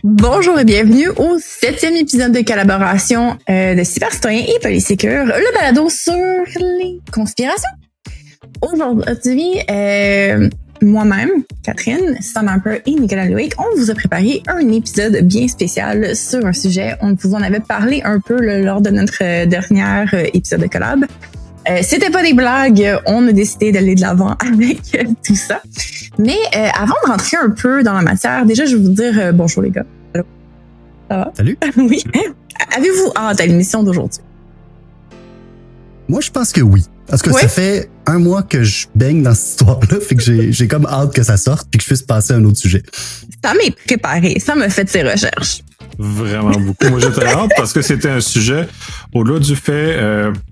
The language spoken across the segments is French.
Bonjour et bienvenue au 7e épisode de collaboration de Cybercitoyen et Polysécure, le balado sur les conspirations. Aujourd'hui, moi-même, Catherine, Sam Harper et Nicolas Loïc, on vous a préparé un épisode bien spécial sur un sujet. On vous en avait parlé un peu lors de notre dernier épisode de collab. C'était pas des blagues, on a décidé d'aller de l'avant avec tout ça. Mais avant de rentrer un peu dans la matière, déjà je vais vous dire bonjour les gars. Allô? Ça va? Salut. Oui. Avez-vous hâte à l'émission d'aujourd'hui? Moi, je pense que oui. Parce que ça fait un mois que je baigne dans cette histoire-là, fait que j'ai comme hâte que ça sorte puis que je puisse passer à un autre sujet. Ça m'est préparé, ça m'a fait ses recherches. Vraiment beaucoup. Moi, j'étais hâte parce que c'était un sujet, au-delà du fait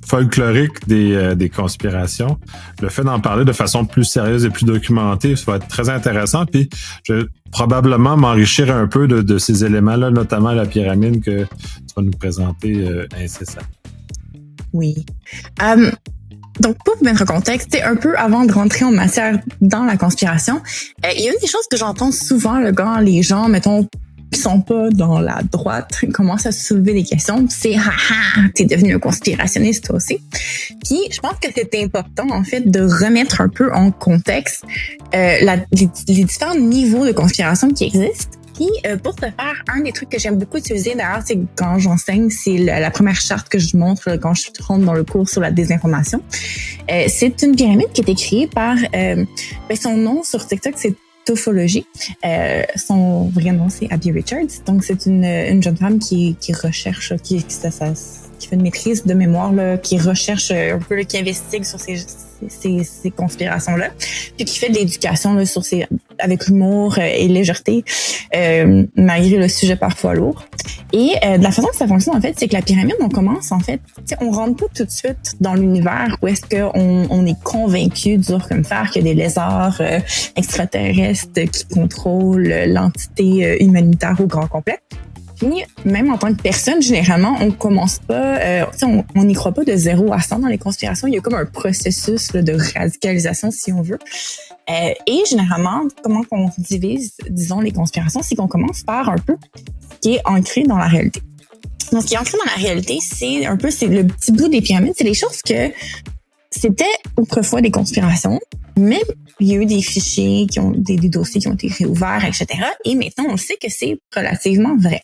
folklorique des conspirations, le fait d'en parler de façon plus sérieuse et plus documentée, ça va être très intéressant. Puis, je vais probablement m'enrichir un peu de ces éléments-là, notamment la pyramide que tu vas nous présenter incessamment. Oui. Donc, pour vous mettre en contexte, un peu avant de rentrer en matière dans la conspiration, il y a une des choses que j'entends souvent là, quand les gens, mettons, qui sont pas dans la droite, commencent à se soulever des questions, c'est « haha, t'es devenu un conspirationniste toi aussi ». Puis, je pense que c'est important, en fait, de remettre un peu en contexte les différents niveaux de conspiration qui existent. Puis, pour ce faire, un des trucs que j'aime beaucoup utiliser, d'ailleurs, c'est quand j'enseigne, c'est la première charte que je montre quand je rentre dans le cours sur la désinformation. C'est une pyramide qui a été créée par, son nom sur TikTok, c'est Tofology. Son vrai nom, c'est Abby Richards. Donc, c'est une jeune femme qui recherche, qui fait une maîtrise de mémoire, là, qui recherche un peu, qui investigue sur ces conspirations-là, puis qui fait de l'éducation là, avec humour et légèreté, malgré le sujet parfois lourd. Et de la façon que ça fonctionne, en fait, c'est que la pyramide, on commence, en fait, on rentre pas tout de suite dans l'univers où est-ce qu'on est convaincu, dur comme fer, qu'il y a des lézards extraterrestres qui contrôlent l'entité humanitaire au grand complet. Puis, même en tant que personne, généralement, on commence pas, on n'y croit pas de 0 à 100 dans les conspirations. Il y a comme un processus là, de radicalisation, si on veut. Et généralement, comment on divise, disons, les conspirations, c'est qu'on commence par un peu ce qui est ancré dans la réalité. Donc, ce qui est ancré dans la réalité, c'est le petit bout des pyramides. C'est les choses que c'était autrefois des conspirations, mais il y a eu des fichiers des dossiers qui ont été réouverts, etc. Et maintenant, on sait que c'est relativement vrai.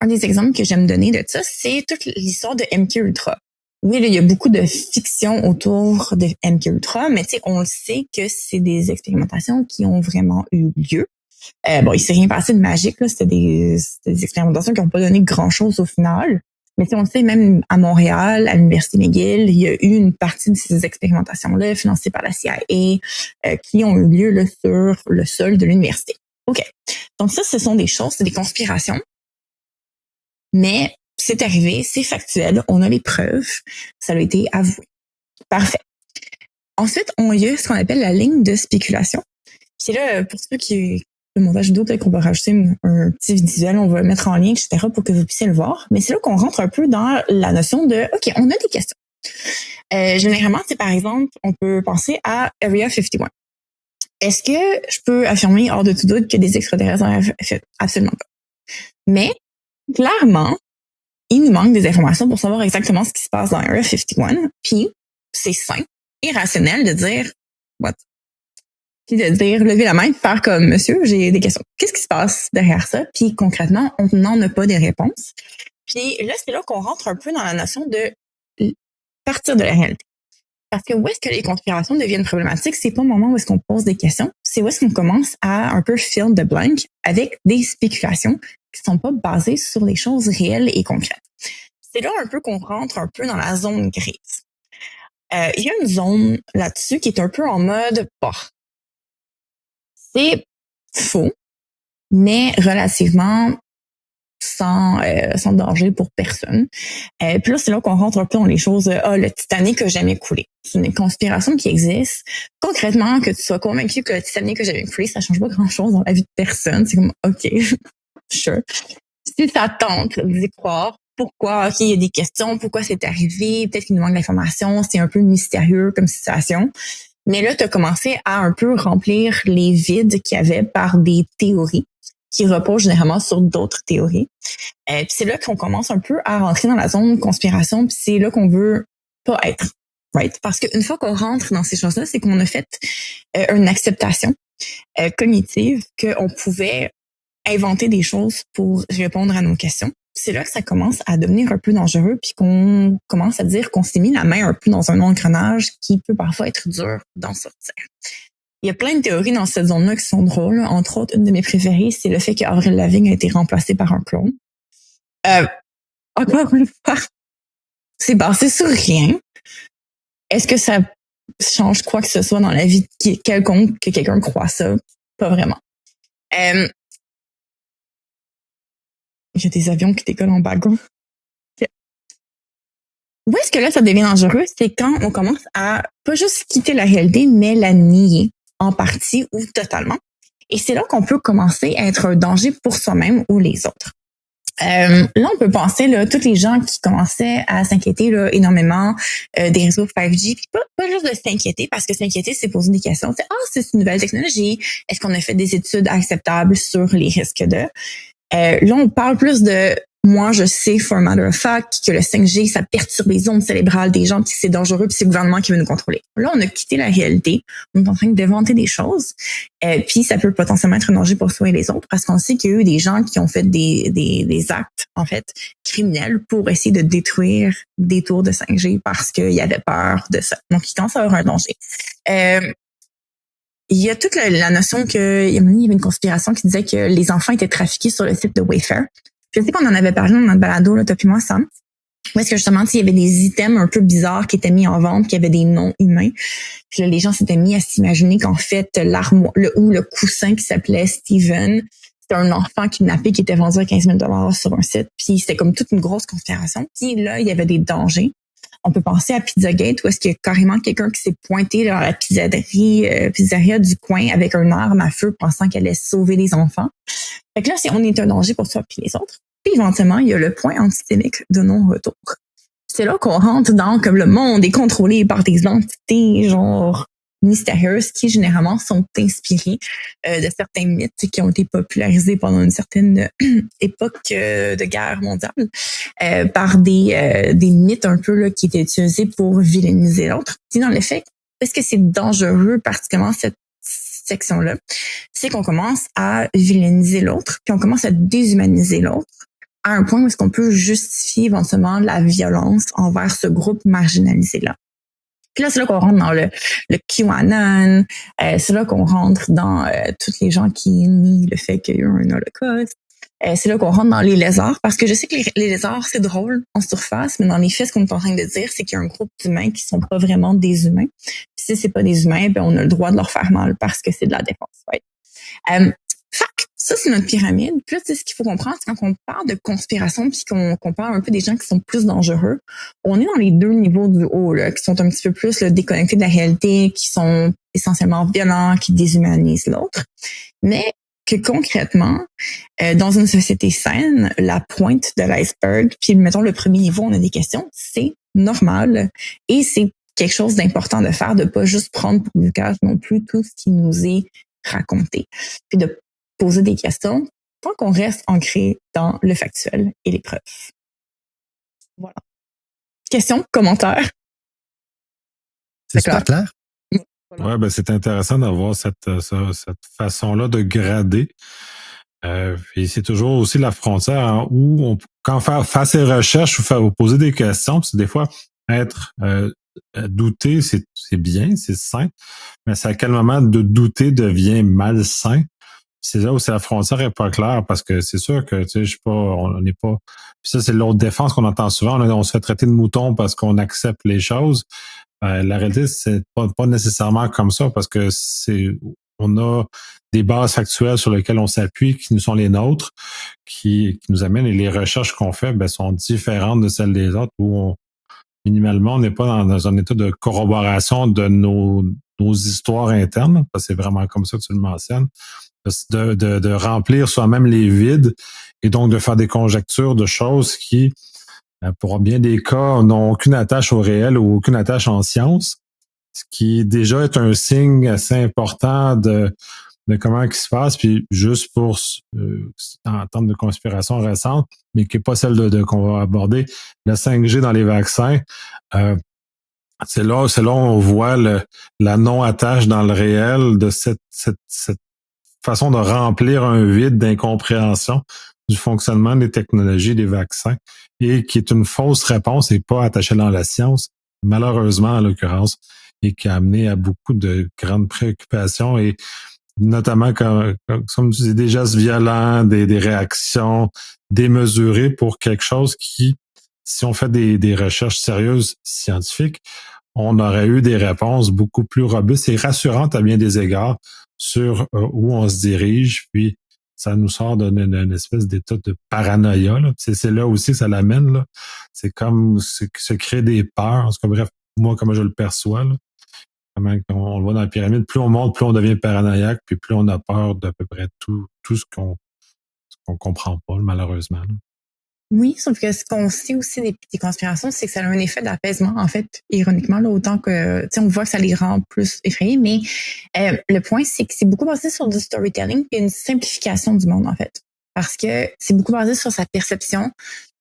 Un des exemples que j'aime donner de ça, c'est toute l'histoire de MKUltra. Oui, là, il y a beaucoup de fiction autour de MKUltra, mais on le sait que c'est des expérimentations qui ont vraiment eu lieu. Il s'est rien passé de magique, là. C'était des expérimentations qui n'ont pas donné grand-chose au final. Mais on le sait, même à Montréal, à l'Université McGill, il y a eu une partie de ces expérimentations-là financées par la CIA qui ont eu lieu là, sur le sol de l'université. OK. Donc ça, ce sont des choses, c'est des conspirations. Mais c'est arrivé, c'est factuel, on a les preuves, ça a été avoué. Parfait. Ensuite, on y a ce qu'on appelle la ligne de spéculation. C'est là, pour ceux qui... Le montage vidéo, peut-être qu'on va rajouter un petit visuel, on va le mettre en lien, etc., pour que vous puissiez le voir. Mais c'est là qu'on rentre un peu dans la notion de, OK, on a des questions. Généralement, par exemple, on peut penser à Area 51. Est-ce que je peux affirmer hors de tout doute que des extraterrestres ont fait? Absolument pas. Mais, clairement, il nous manque des informations pour savoir exactement ce qui se passe dans Area 51. Puis, c'est sain et rationnel de dire, what? Puis de dire, lever la main, faire comme, monsieur, j'ai des questions. Qu'est-ce qui se passe derrière ça? Puis concrètement, on n'en a pas des réponses. Puis là, c'est là qu'on rentre un peu dans la notion de partir de la réalité. Parce que où est-ce que les conspirations deviennent problématiques? C'est pas au moment où est-ce qu'on pose des questions, c'est où est-ce qu'on commence à un peu fill the blank avec des spéculations qui sont pas basées sur des choses réelles et concrètes. C'est là un peu qu'on rentre un peu dans la zone grise. Il y a une zone là-dessus qui est un peu en mode, c'est faux, mais relativement sans danger pour personne. Puis là, c'est là qu'on rentre un peu dans les choses. Le Titanic a jamais coulé. C'est une conspiration qui existe. Concrètement, que tu sois convaincu que le Titanic a jamais coulé, ça change pas grand-chose dans la vie de personne. C'est comme, OK, sure. Si ça tente d'y croire, pourquoi, OK, il y a des questions, pourquoi c'est arrivé, peut-être qu'il nous manque d'informations, c'est un peu mystérieux comme situation. Mais là, tu as commencé à un peu remplir les vides qu'il y avait par des théories qui reposent généralement sur d'autres théories. Puis c'est là qu'on commence un peu à rentrer dans la zone conspiration, puis c'est là qu'on veut pas être. Right? Parce qu'une fois qu'on rentre dans ces choses-là, c'est qu'on a fait une acceptation cognitive qu'on pouvait inventer des choses pour répondre à nos questions. C'est là que ça commence à devenir un peu dangereux, puis qu'on commence à dire qu'on s'est mis la main un peu dans un engrenage qui peut parfois être dur d'en sortir. Il y a plein de théories dans cette zone-là qui sont drôles. Entre autres, une de mes préférées, c'est le fait qu'Avril Lavigne a été remplacée par un clone. Encore une fois, c'est basé sur rien. Est-ce que ça change quoi que ce soit dans la vie quelconque que quelqu'un croit ça? Pas vraiment. Il y a des avions qui décollent en background. Okay. Où est-ce que là, ça devient dangereux? C'est quand on commence à pas juste quitter la réalité, mais la nier en partie ou totalement. Et c'est là qu'on peut commencer à être un danger pour soi-même ou les autres. Là, on peut penser là tous les gens qui commençaient à s'inquiéter là, énormément des réseaux 5G, puis pas juste de s'inquiéter, parce que s'inquiéter, c'est poser des questions. C'est une nouvelle technologie. Est-ce qu'on a fait des études acceptables sur les risques de? Là, on parle plus de moi, je sais, for a matter of fact, que le 5G, ça perturbe les ondes cérébrales des gens, puis c'est dangereux, puis c'est le gouvernement qui veut nous contrôler. Là, on a quitté la réalité. On est en train d'inventer des choses. Puis ça peut potentiellement être un danger pour soi et les autres, parce qu'on sait qu'il y a eu des gens qui ont fait des actes, en fait, criminels pour essayer de détruire des tours de 5G parce qu'ils avaient peur de ça. Donc, ils commencent à avoir un danger. Il y a toute la notion que il y avait une conspiration qui disait que les enfants étaient trafiqués sur le site de Wayfair. Je sais qu'on en avait parlé dans notre balado, là, toi puis moi, Sam. Où est-ce que justement, il y avait des items un peu bizarres qui étaient mis en vente, qui avaient des noms humains. Puis là, les gens s'étaient mis à s'imaginer qu'en fait, l'armoire, le coussin qui s'appelait Steven, c'était un enfant kidnappé qui était vendu à 15 000 $ sur un site. Puis c'était comme toute une grosse conspiration. Puis là, il y avait des dangers. On peut penser à Pizzagate, où est-ce qu'il y a carrément quelqu'un qui s'est pointé dans la pizzeria du coin avec une arme à feu pensant qu'elle allait sauver les enfants. Fait que là, on est un danger pour soi et les autres. Puis éventuellement, il y a le point antisystémique de non-retour. C'est là qu'on rentre dans comme le monde est contrôlé par des entités genre mystérieuses qui généralement sont inspirées de certains mythes qui ont été popularisés pendant une certaine époque de guerre mondiale par des mythes un peu là, qui étaient utilisés pour vilainiser l'autre. Puis dans le fait, est-ce que c'est dangereux, particulièrement cette section-là, c'est qu'on commence à vilainiser l'autre, puis on commence à déshumaniser l'autre à un point où est-ce qu'on peut justifier éventuellement la violence envers ce groupe marginalisé-là. Puis là, c'est là qu'on rentre dans le QAnon, c'est là qu'on rentre dans tous les gens qui nient le fait qu'il y a eu un holocauste. C'est là qu'on rentre dans les lézards, parce que je sais que les lézards, c'est drôle en surface, mais dans les faits, ce qu'on est en train de dire, c'est qu'il y a un groupe d'humains qui sont pas vraiment des humains. Puis si c'est pas des humains, ben on a le droit de leur faire mal parce que c'est de la défense. Right? Ça, c'est notre pyramide. Puis là, ce qu'il faut comprendre, c'est quand on parle de conspiration puis qu'on parle un peu des gens qui sont plus dangereux, on est dans les deux niveaux du haut, là, qui sont un petit peu plus là, déconnectés de la réalité, qui sont essentiellement violents, qui déshumanisent l'autre. Mais que concrètement, dans une société saine, la pointe de l'iceberg, puis mettons le premier niveau, on a des questions, c'est normal et c'est quelque chose d'important de faire, de pas juste prendre pour du cash non plus tout ce qui nous est raconté, puis de poser des questions tant qu'on reste ancré dans le factuel et les preuves. Voilà. Questions, commentaires? C'est super clair. Voilà. Ouais, ben c'est intéressant d'avoir cette façon-là de grader. Et c'est toujours aussi la frontière hein, où quand faire ses recherches ou poser des questions, parce que des fois être douter, c'est bien, c'est sain, mais c'est à quel moment de douter devient malsain. C'est là où la frontière est pas claire parce que c'est sûr que tu sais je sais pas on n'est pas puis ça c'est l'autre défense qu'on entend souvent on se fait traiter de mouton parce qu'on accepte les choses. La réalité c'est pas nécessairement comme ça parce que on a des bases factuelles sur lesquelles on s'appuie qui nous sont les nôtres qui nous amènent et les recherches qu'on fait sont différentes de celles des autres où minimalement on n'est pas dans un état de corroboration de nos histoires internes parce que c'est vraiment comme ça que tu le mentionnes. De remplir soi-même les vides et donc de faire des conjectures de choses qui pour bien des cas, n'ont aucune attache au réel ou aucune attache en science, ce qui déjà est un signe assez important de comment il se passe, puis juste pour en termes de conspiration récente, mais qui n'est pas celle qu'on va aborder, le 5G dans les vaccins, c'est là où on voit la non-attache dans le réel de cette façon de remplir un vide d'incompréhension du fonctionnement des technologies des vaccins et qui est une fausse réponse et pas attachée dans la science, malheureusement en l'occurrence, et qui a amené à beaucoup de grandes préoccupations et notamment comme tu dis, des gestes violents, des réactions démesurées pour quelque chose qui, si on fait des recherches sérieuses scientifiques, on aurait eu des réponses beaucoup plus robustes et rassurantes à bien des égards sur où on se dirige, puis ça nous sort d'une espèce d'état de paranoïa. Là. C'est là aussi que ça l'amène. Là. C'est comme se créer des peurs. En tout cas, bref, moi, comment je le perçois. Là. On le voit dans la pyramide, plus on monte, plus on devient paranoïaque, puis plus on a peur d'à peu près tout ce qu'on comprend pas, malheureusement. Là. Oui, sauf que ce qu'on sait aussi des conspirations, c'est que ça a un effet d'apaisement, en fait, ironiquement, là, autant que, tu sais, on voit que ça les rend plus effrayés, mais le point, c'est que c'est beaucoup basé sur du storytelling et une simplification du monde, en fait. Parce que c'est beaucoup basé sur sa perception,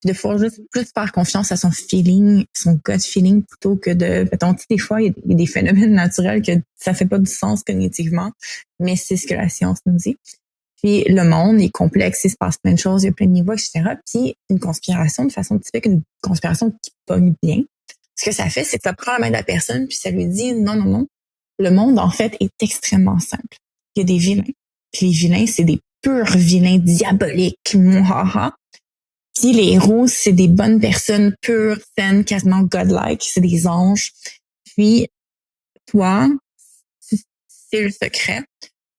de pouvoir juste plus faire confiance à son feeling, son gut feeling, plutôt que de, mettons, des fois, il y a des phénomènes naturels que ça fait pas du sens cognitivement, mais c'est ce que la science nous dit. Puis le monde est complexe, il se passe plein de choses, il y a plein de niveaux, etc. Puis une conspiration, de façon typique, une conspiration qui pogne bien, ce que ça fait, c'est que ça prend la main de la personne, puis ça lui dit non. Le monde, en fait, est extrêmement simple. Il y a des vilains. Puis les vilains, c'est des purs vilains diaboliques, mouhaha. Puis les héros, c'est des bonnes personnes pures, saines, quasiment godlike, c'est des anges. Puis toi, c'est le secret.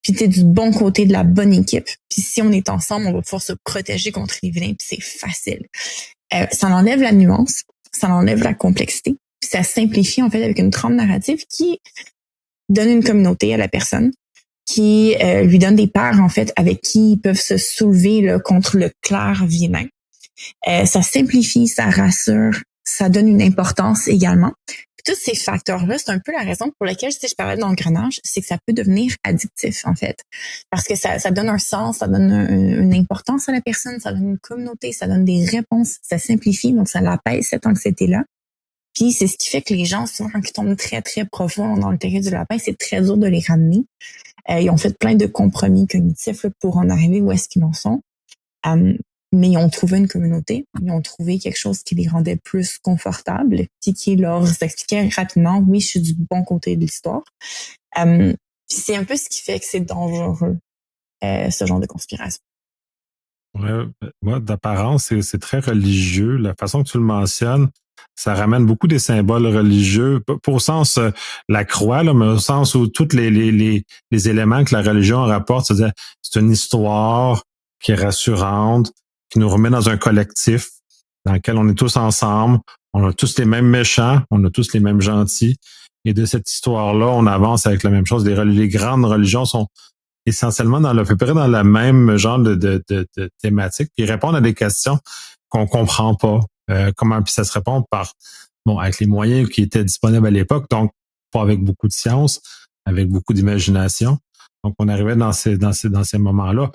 Puis t'es du bon côté de la bonne équipe. Puis si on est ensemble, on va pouvoir se protéger contre les vilains, puis c'est facile. Ça enlève la nuance, ça enlève la complexité, puis ça simplifie en fait avec une trame narrative qui donne une communauté à la personne, qui lui donne des pairs en fait avec qui ils peuvent se soulever là, contre le clair vilain. Ça simplifie, ça rassure, ça donne une importance également. Puis tous ces facteurs-là, c'est un peu la raison pour laquelle je parlais d'engrenage, c'est que ça peut devenir addictif, en fait. Parce que ça donne un sens, ça donne une importance à la personne, ça donne une communauté, ça donne des réponses, ça simplifie, donc ça l'apaise cette anxiété-là. Puis c'est ce qui fait que les gens, souvent, quand ils tombent très, très profond dans le terrain du lapin, c'est très dur de les ramener. Ils ont fait plein de compromis cognitifs là, pour en arriver où est-ce qu'ils en sont. Mais ils ont trouvé une communauté, ils ont trouvé quelque chose qui les rendait plus confortables, puis qui leur expliquait rapidement, oui, je suis du bon côté de l'histoire. Puis c'est un peu ce qui fait que c'est dangereux, ce genre de conspiration. Ouais, moi, d'apparence, c'est très religieux. La façon que tu le mentionnes, ça ramène beaucoup des symboles religieux, pas au sens la croix, là, mais au sens où tous les éléments que la religion rapporte, c'est-à-dire c'est une histoire qui est rassurante, qui nous remet dans un collectif dans lequel on est tous ensemble, on a tous les mêmes méchants, on a tous les mêmes gentils. Et de cette histoire-là, on avance avec la même chose. Les grandes religions sont essentiellement à peu près dans le même genre de thématique, puis répondent à des questions qu'on comprend pas. Comment puis ça se répond avec les moyens qui étaient disponibles à l'époque, donc pas avec beaucoup de science, avec beaucoup d'imagination. Donc on arrivait dans ces moments-là.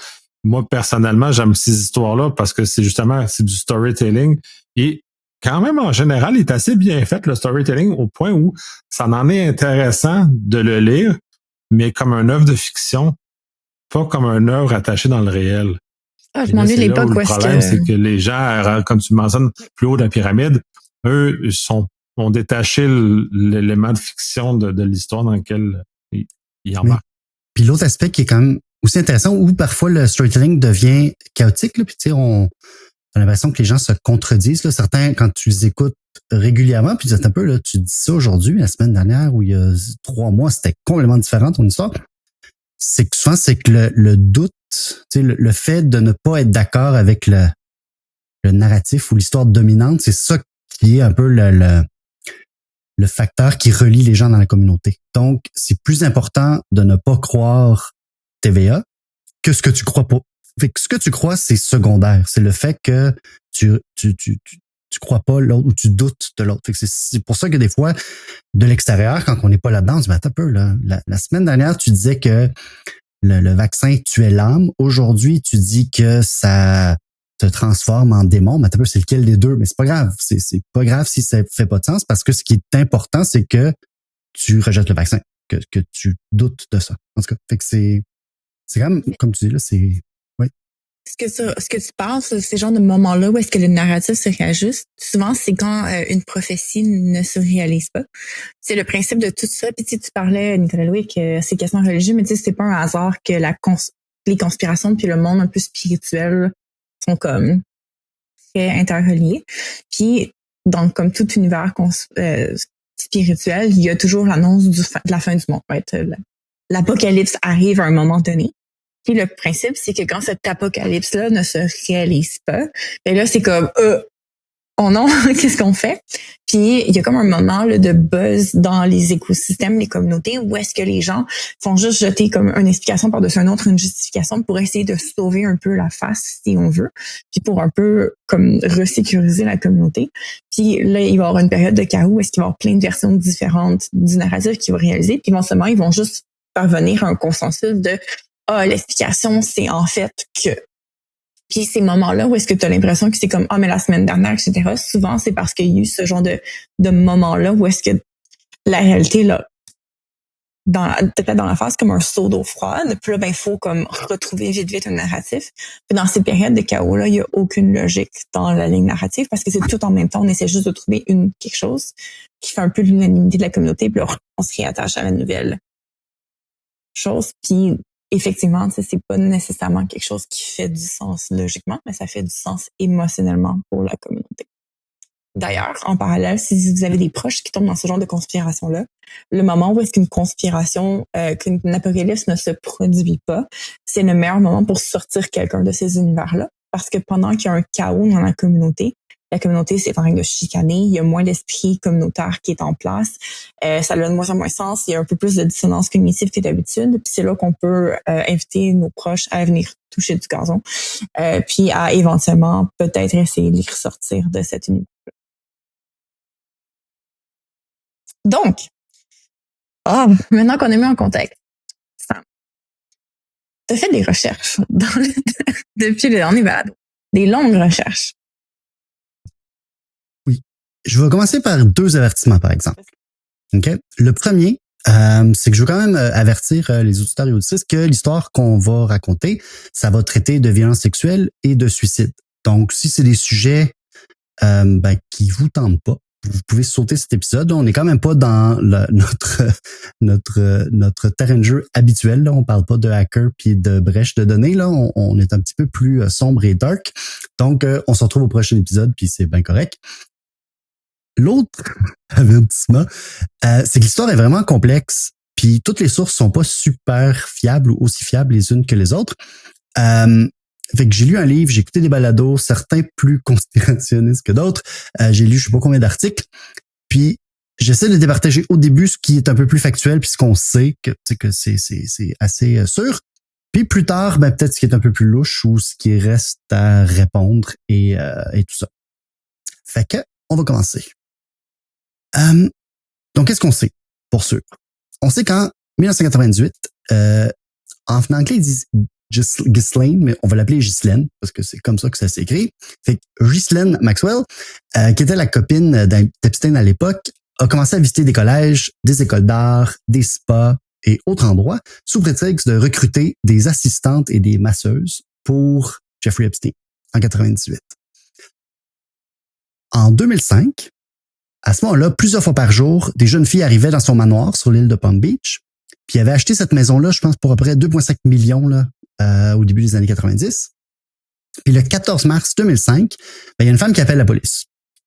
Moi, personnellement, j'aime ces histoires-là parce que c'est du storytelling. Et quand même, en général, il est assez bien fait, le storytelling, au point où ça en est intéressant de le lire, mais comme une œuvre de fiction, pas comme une œuvre attachée dans le réel. Je m'ennuie l'époque où le problème, c'est que les gens, comme tu mentionnes, plus haut dans la pyramide, eux, ont détaché l'élément de fiction de l'histoire dans lequel ils embarquent. Puis l'autre aspect qui est quand même aussi intéressant, où parfois le storytelling devient chaotique, là, puis tu sais, on a l'impression que les gens se contredisent, là. Certains, quand tu les écoutes régulièrement, puis c'est un peu, là, tu dis ça aujourd'hui, la semaine dernière, ou il y a 3 mois, c'était complètement différent ton histoire. C'est que souvent, c'est que le doute, tu sais, le fait de ne pas être d'accord avec le narratif ou l'histoire dominante, c'est ça qui est un peu le facteur qui relie les gens dans la communauté. Donc, c'est plus important de ne pas croire TVA que ce que tu crois pas. Fait que ce que tu crois, c'est secondaire. C'est le fait que tu crois pas l'autre ou tu doutes de l'autre. Fait que c'est pour ça que des fois, de l'extérieur, quand on n'est pas là-dedans, on se dit, attends un peu, là, la semaine dernière, tu disais que le vaccin tuait l'âme. Aujourd'hui, tu dis que ça te transforme en démon. Mais attends un peu, c'est lequel des deux? Mais c'est pas grave. C'est pas grave si ça fait pas de sens parce que ce qui est important, c'est que tu rejettes le vaccin, que tu doutes de ça. En tout cas, fait que c'est quand même, comme tu dis, là, c'est... Oui. Ce que tu parles, c'est ces genres de moments-là où est-ce que le narratif se réajuste. Souvent, c'est quand une prophétie ne se réalise pas. C'est le principe de tout ça. Puis tu parlais, Nicolas Louis, que c'est quasiment religieux, mais tu sais, c'est pas un hasard que les conspirations puis le monde un peu spirituel sont comme très interreliés. Puis, donc, comme tout univers spirituel, il y a toujours l'annonce de la fin du monde. Right? L'apocalypse arrive à un moment donné. Puis le principe, c'est que quand cet apocalypse-là ne se réalise pas, ben là, c'est comme oh non, qu'est-ce qu'on fait? Puis il y a comme un moment là, de buzz dans les écosystèmes, les communautés, où est-ce que les gens font juste jeter comme une explication par-dessus une autre, une justification pour essayer de sauver un peu la face, si on veut, puis pour un peu comme resécuriser la communauté. Puis là, il va y avoir une période de chaos où est-ce qu'il va y avoir plein de versions différentes du narratif qui va réaliser, puis éventuellement, ils vont juste parvenir à un consensus de l'explication, c'est en fait que. Puis ces moments-là où est-ce que tu as l'impression que c'est comme mais la semaine dernière, etc. Souvent, c'est parce qu'il y a eu ce genre de moments-là où est-ce que la réalité, là, peut-être dans la phase comme un seau d'eau froide. Puis là, il faut comme retrouver vite un narratif. Puis dans ces périodes de chaos-là, il n'y a aucune logique dans la ligne narrative parce que c'est tout en même temps. On essaie juste de trouver quelque chose qui fait un peu l'unanimité de la communauté. Puis là, on se réattache à la nouvelle chose. Puis effectivement, c'est pas nécessairement quelque chose qui fait du sens logiquement, mais ça fait du sens émotionnellement pour la communauté. D'ailleurs, en parallèle, si vous avez des proches qui tombent dans ce genre de conspiration-là, le moment où est-ce qu'une conspiration, qu'une apocalypse ne se produit pas, c'est le meilleur moment pour sortir quelqu'un de ces univers-là. Parce que pendant qu'il y a un chaos dans la communauté c'est en train de chicaner, il y a moins d'esprit communautaire qui est en place, ça donne de moins en moins de sens, il y a un peu plus de dissonance cognitive que d'habitude, puis c'est là qu'on peut inviter nos proches à venir toucher du gazon, puis à éventuellement peut-être essayer de les ressortir de cet univers. Donc, maintenant qu'on est mis en contexte, Sam, tu as fait des recherches depuis le dernier balado, des longues recherches. Oui. Je vais commencer par 2 avertissements, par exemple. Okay? Le premier, c'est que je veux quand même avertir les auditeurs et auditrices que l'histoire qu'on va raconter, ça va traiter de violence sexuelle et de suicide. Donc, si c'est des sujets qui vous tentent pas, vous pouvez sauter cet épisode. On n'est quand même pas dans notre terrain de jeu habituel. Là. On parle pas de hacker puis de brèche de données. Là, on est un petit peu plus sombre et dark. Donc, on se retrouve au prochain épisode puis c'est bien correct. L'autre avertissement, c'est que l'histoire est vraiment complexe. Puis toutes les sources sont pas super fiables ou aussi fiables les unes que les autres. Fait que j'ai lu un livre, j'ai écouté des balados, certains plus conspirationnistes que d'autres. J'ai lu je sais pas combien d'articles. Puis j'essaie de départager au début ce qui est un peu plus factuel puis ce qu'on sait que c'est assez sûr. Puis plus tard, peut-être ce qui est un peu plus louche ou ce qui reste à répondre et tout ça. Fait que on va commencer. Donc qu'est-ce qu'on sait pour sûr? On sait qu'en 1998, en anglais ils disent Ghislaine, mais on va l'appeler Ghislaine, parce que c'est comme ça que ça s'écrit. Fait que Ghislaine Maxwell, qui était la copine d'Epstein à l'époque, a commencé à visiter des collèges, des écoles d'art, des spas et autres endroits, sous prétexte de recruter des assistantes et des masseuses pour Jeffrey Epstein, en 98. En 2005, à ce moment-là, plusieurs fois par jour, des jeunes filles arrivaient dans son manoir sur l'île de Palm Beach, puis il avait acheté cette maison-là, je pense, pour à peu près 2,5 millions là, au début des années 90. Puis le 14 mars 2005, il y a une femme qui appelle la police.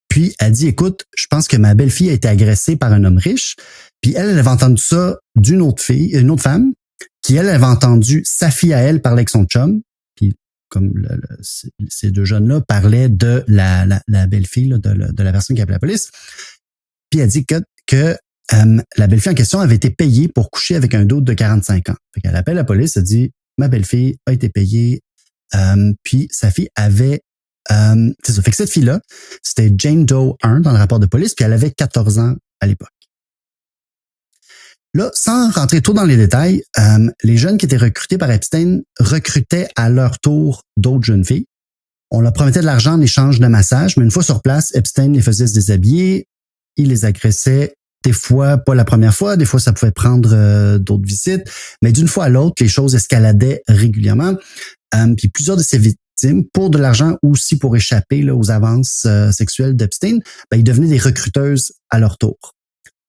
Puis elle dit, écoute, je pense que ma belle-fille a été agressée par un homme riche. Puis elle avait entendu ça d'une autre fille, une autre femme, qui elle avait entendu sa fille à elle parler avec son chum. Puis comme ces deux jeunes-là parlaient de la belle-fille là, de la personne qui appelait la police. Puis elle dit que la belle-fille en question avait été payée pour coucher avec un d'autre de 45 ans. Fait qu'elle appelle la police, elle dit ma belle-fille a été payée, puis sa fille avait C'est ça. Fait que cette fille-là, c'était Jane Doe 1 dans le rapport de police, puis elle avait 14 ans à l'époque. Là, sans rentrer trop dans les détails, les jeunes qui étaient recrutés par Epstein recrutaient à leur tour d'autres jeunes filles. On leur promettait de l'argent en échange de massage, mais une fois sur place, Epstein les faisait se déshabiller, il les agressait, des fois pas la première fois, des fois ça pouvait prendre d'autres visites, mais d'une fois à l'autre, les choses escaladaient régulièrement. Puis plusieurs de ces victimes, pour de l'argent ou aussi pour échapper là, aux avances sexuelles d'Epstein, ils devenaient des recruteuses à leur tour.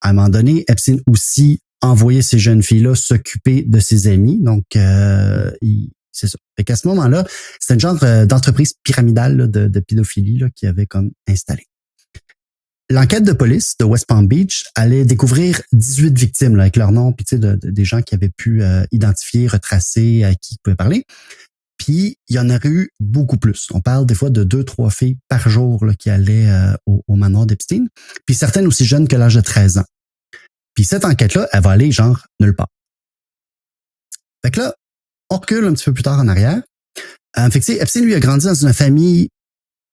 À un moment donné, Epstein aussi envoyait ces jeunes filles-là s'occuper de ses amis, donc c'est ça. Fait qu'à ce moment-là, c'était un genre d'entreprise pyramidale là, de pédophilie là, qui avait comme installé. L'enquête de police de West Palm Beach allait découvrir 18 victimes là, avec leur nom, puis tu sais, des gens qui avaient pu identifier, retracer, à qui ils pouvaient parler. Puis il y en aurait eu beaucoup plus. On parle des fois de 2-3 filles par jour là, qui allaient au manoir d'Epstein, puis certaines aussi jeunes que l'âge de 13 ans. Puis cette enquête-là, elle va aller genre nulle part. Fait que là, on recule un petit peu plus tard en arrière. Fait que Epstein, lui, a grandi dans une famille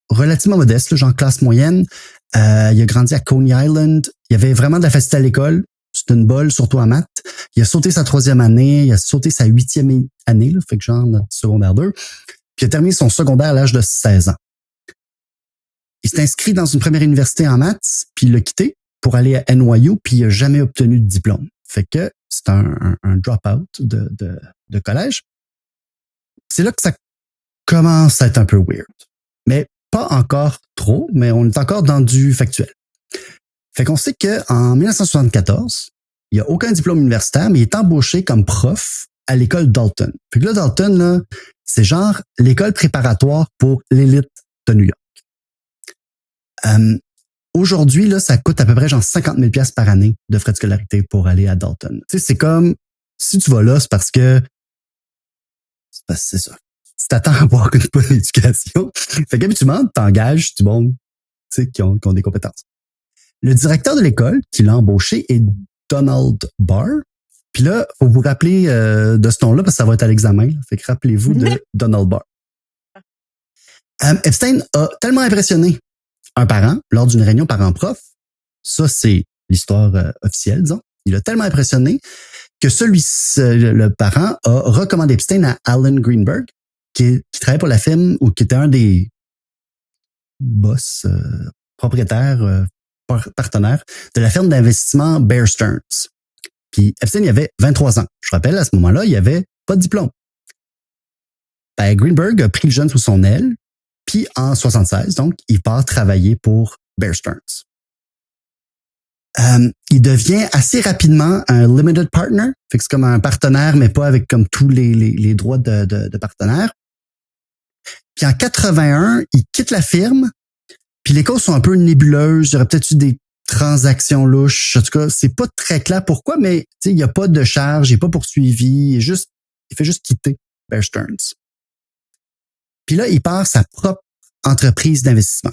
relativement modeste, là, genre classe moyenne. Il a grandi à Coney Island. Il avait vraiment de la facilité à l'école. C'était une bolle, surtout en maths. Il a sauté sa 3e année. Il a sauté sa 8e année, là, fait que genre notre secondaire 2. Puis il a terminé son secondaire à l'âge de 16 ans. Il s'est inscrit dans une première université en maths, puis il l'a quitté pour aller à NYU, puis il n'a jamais obtenu de diplôme. Fait que c'est un drop-out de collège. C'est là que ça commence à être un peu weird. Mais pas encore trop, mais on est encore dans du factuel. Fait qu'on sait qu'en 1974, il n'y a aucun diplôme universitaire, mais il est embauché comme prof à l'école Dalton. Fait que là, Dalton, là, c'est genre l'école préparatoire pour l'élite de New York. Aujourd'hui, là, ça coûte à peu près genre 50 000 $ par année de frais de scolarité pour aller à Dalton. Tu sais, c'est comme, si tu vas là, c'est parce que c'est ça. Tu t'attends à avoir une bonne éducation. Fait qu'habituellement, t'engages du monde, tu sais, qui ont des compétences. Le directeur de l'école qui l'a embauché est Donald Barr. Puis là, faut vous rappeler de ce nom-là parce que ça va être à l'examen. Fait que rappelez-vous de Donald Barr. Epstein a tellement impressionné un parent lors d'une réunion parents-prof. Ça, c'est l'histoire officielle, disons. Il a tellement impressionné que le parent a recommandé Epstein à Alan Greenberg, qui travaillait pour la firme ou qui était un des boss, propriétaires, partenaires de la firme d'investissement Bear Stearns. Puis Epstein, il avait 23 ans. Je rappelle, à ce moment-là, il avait pas de diplôme. Greenberg a pris le jeune sous son aile, puis en 76, donc, il part travailler pour Bear Stearns. Il devient assez rapidement un limited partner, fait que c'est comme un partenaire, mais pas avec comme tous les droits de partenaire. Puis en 81, il quitte la firme, puis les causes sont un peu nébuleuses. Il y aurait peut-être eu des transactions louches. En tout cas, c'est pas très clair pourquoi, mais il n'y a pas de charge, il n'est pas poursuivi, il fait juste quitter Bear Stearns. Puis là, il part sa propre entreprise d'investissement.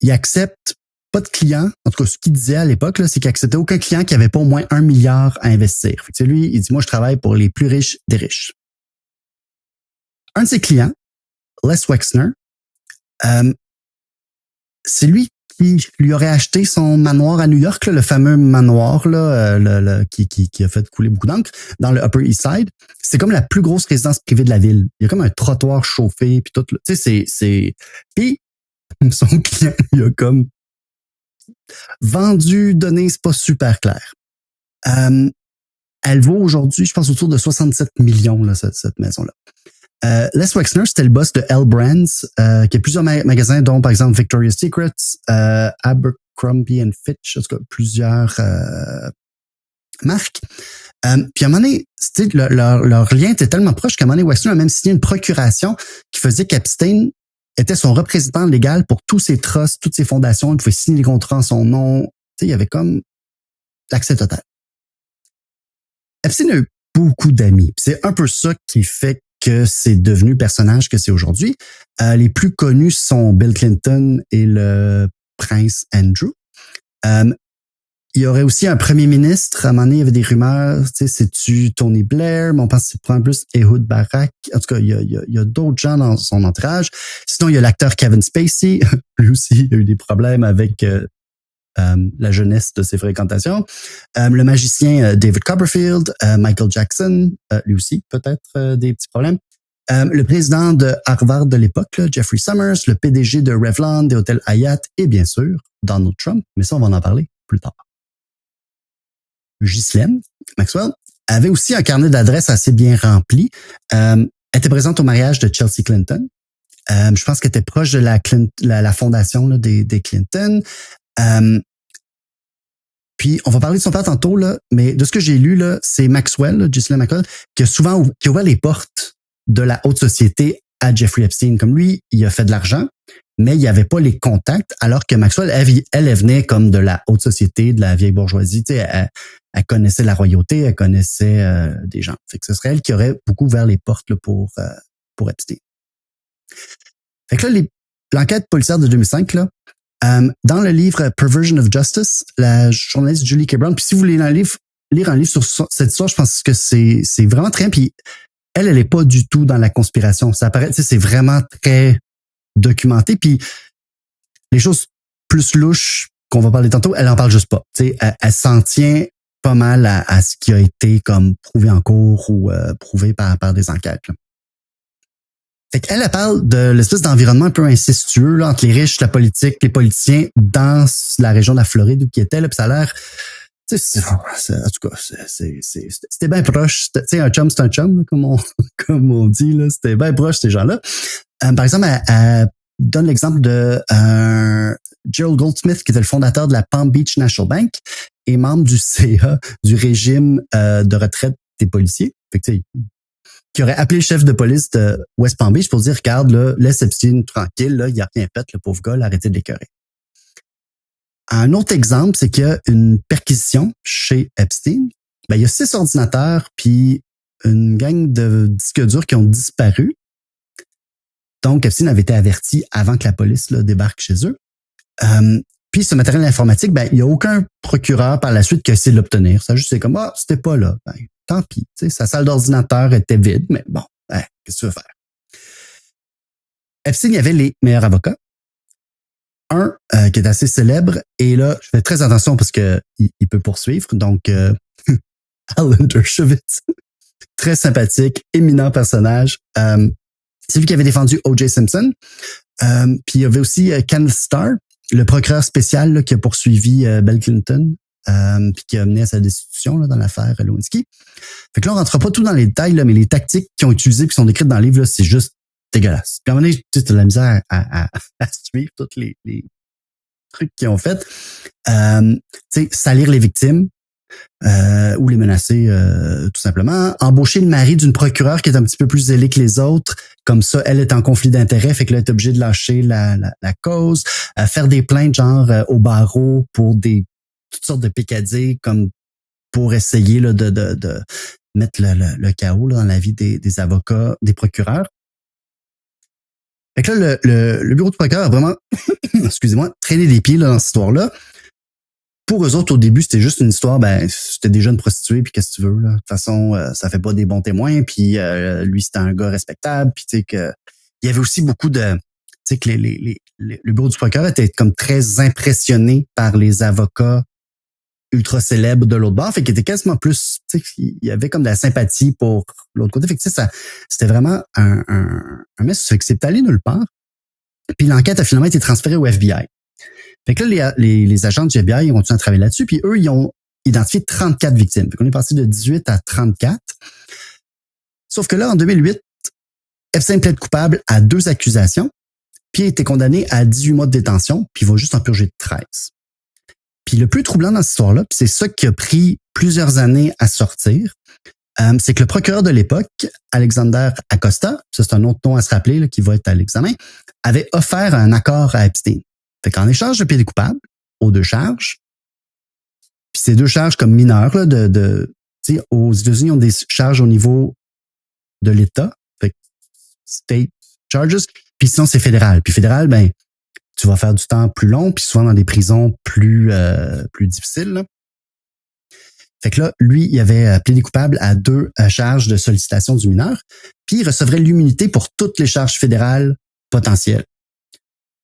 Il accepte pas de clients. En tout cas, ce qu'il disait à l'époque, là, c'est qu'il acceptait aucun client qui avait pas au moins 1 milliard à investir. Fait que, lui, il dit, moi, je travaille pour les plus riches des riches. Un de ses clients, Les Wexner, c'est lui qui lui aurait acheté son manoir à New York, là, le fameux manoir là, qui a fait couler beaucoup d'encre, dans le Upper East Side. C'est comme la plus grosse résidence privée de la ville. Il y a comme un trottoir chauffé, puis tout. Tu sais, Puis, son client, il a comme vendu, donné, c'est pas super clair. Elle vaut aujourd'hui, je pense, autour de 67 millions, là, cette maison-là. Les Wexner, c'était le boss de L Brands, qui a plusieurs magasins, dont par exemple Victoria's Secret, Abercrombie and Fitch, en tout cas plusieurs marques. Puis à un moment donné, leur lien était tellement proche qu'à un moment donné, Wexner a même signé une procuration qui faisait qu'Epstein était son représentant légal pour tous ses trusts, toutes ses fondations. Il pouvait signer les contrats en son nom. Tu sais, il y avait comme l'accès total. Epstein a eu beaucoup d'amis. C'est un peu ça qui fait que c'est devenu le personnage que c'est aujourd'hui. Les plus connus sont Bill Clinton et le prince Andrew. il y aurait aussi un premier ministre. À un moment donné, il y avait des rumeurs, tu sais, c'est-tu Tony Blair, mais on pense que c'est probablement plus Ehud Barak. En tout cas, il y a d'autres gens dans son entourage. Sinon, il y a l'acteur Kevin Spacey. Lui aussi, il a eu des problèmes avec la jeunesse de ses fréquentations. Le magicien David Copperfield, Michael Jackson, lui aussi, peut-être des petits problèmes. Le président de Harvard de l'époque, là, Jeffrey Summers, le PDG de Revlon, des hôtels Hyatt et bien sûr, Donald Trump. Mais ça, on va en parler plus tard. Ghislaine Maxwell avait aussi un carnet d'adresses assez bien rempli. Elle était présente au mariage de Chelsea Clinton. Je pense qu'elle était proche de la fondation là, des Clinton. Puis on va parler de son père tantôt, là, mais de ce que j'ai lu, là, c'est Maxwell, là, Ghislaine Maxwell, qui a ouvert les portes de la haute société à Jeffrey Epstein. Comme lui, il a fait de l'argent, mais il n'y avait pas les contacts, alors que Maxwell, elle venait comme de la haute société, de la vieille bourgeoisie. Tu sais, elle connaissait la royauté, elle connaissait des gens. Fait que ce serait elle qui aurait beaucoup ouvert les portes là, pour Epstein. Fait que là, l'enquête policière de 2005, là, dans le livre Perversion of Justice, la journaliste Julie K. Brown, puis si vous voulez lire un livre sur cette histoire, je pense que c'est vraiment très bien. Puis elle est pas du tout dans la conspiration. Ça apparaît, tu sais, c'est vraiment très documenté. Puis les choses plus louches qu'on va parler tantôt, elle en parle juste pas. Tu sais, elle s'en tient pas mal à ce qui a été comme prouvé en cours ou prouvé par des enquêtes. Là. Fait qu'elle parle de l'espèce d'environnement un peu incestueux là, entre les riches, la politique, les politiciens dans la région de la Floride où qui était là, puis ça a l'air, tu sais, en tout cas, c'était bien proche. Tu sais, un chum, c'est un chum, là, comme on dit là, c'était bien proche ces gens-là. Par exemple, elle donne l'exemple de Gerald Goldsmith, qui était le fondateur de la Palm Beach National Bank et membre du CA, du régime de retraite des policiers. Fait que, tu sais, qui aurait appelé le chef de police de West Palm Beach pour dire, regarde, là, laisse Epstein tranquille, là, il a rien fait, le pauvre gars, là, arrêtez de l'écœurer. Un autre exemple, c'est qu'il y a une perquisition chez Epstein. Ben, il y a 6 ordinateurs puis une gang de disques durs qui ont disparu. Donc, Epstein avait été averti avant que la police là, débarque chez eux. Puis ce matériel informatique, ben, il n'y a aucun procureur par la suite qui a essayé de l'obtenir. Ça juste, c'est comme, c'était pas là. Ben, tant pis. Tu sais, sa salle d'ordinateur était vide, mais bon, qu'est-ce que tu veux faire? Epstein, il y avait les meilleurs avocats. Un qui est assez célèbre, et là, je fais très attention parce que il peut poursuivre. Donc, Alan Dershowitz, très sympathique, éminent personnage. C'est lui qui avait défendu O.J. Simpson. Puis il y avait aussi Kenneth Starr, le procureur spécial là, qui a poursuivi Bill Clinton, puis qui a mené à sa destitution là, dans l'affaire Lewinsky. Fait que là, on rentrera pas tout dans les détails, là, mais les tactiques qui ont utilisées et qui sont décrites dans le livre, là, c'est juste dégueulasse. Puis à un moment donné, tu sais, t'as de la misère à suivre tous les trucs qu'ils ont fait. Tu sais, salir les victimes ou les menacer tout simplement. Embaucher le mari d'une procureure qui est un petit peu plus zélée que les autres. Comme ça, elle est en conflit d'intérêts, fait que là, elle est obligée de lâcher la cause. Faire des plaintes genre au barreau pour toutes sortes de picadilles comme pour essayer là, de mettre le chaos là, dans la vie des avocats, des procureurs. Fait que là, le bureau de procureur a vraiment, excusez-moi, traîné des pieds là, dans cette histoire-là. Pour eux autres, au début, c'était juste une histoire, ben, c'était déjà une prostituée, puis qu'est-ce que tu veux, là. De toute façon, ça fait pas des bons témoins, puis lui, c'était un gars respectable, puis tu sais que il y avait aussi beaucoup de, tu sais que le bureau du procureur était comme très impressionné par les avocats ultra célèbres de l'autre bord, fait qu'il était quasiment plus, tu sais, il y avait comme de la sympathie pour l'autre côté, fait que tu sais, c'était vraiment un mess, fait que c'est allé nulle part. Puis l'enquête a finalement été transférée au FBI. Fait que là, les agents du FBI ont continué à travailler là-dessus, puis eux, ils ont identifié 34 victimes. Fait qu'on est passé de 18 à 34. Sauf que là, en 2008, Epstein plaide coupable à 2 accusations, puis il a été condamné à 18 mois de détention, puis il va juste en purger 13. Puis le plus troublant dans cette histoire-là, puis c'est ça qui a pris plusieurs années à sortir, c'est que le procureur de l'époque, Alexander Acosta, ça c'est un autre nom à se rappeler là, qui va être à l'examen, avait offert un accord à Epstein. Fait qu'en échange de plaider coupable aux 2 charges, puis ces 2 charges comme mineures, là, tu sais, aux États-Unis, on ont des charges au niveau de l'État, fait que state charges, puis sinon c'est fédéral. Puis fédéral, ben, tu vas faire du temps plus long, puis souvent dans des prisons plus difficiles, là. Fait que là, lui, il avait plaidé coupable à 2 charges de sollicitation du mineur, puis il recevrait l'immunité pour toutes les charges fédérales potentielles.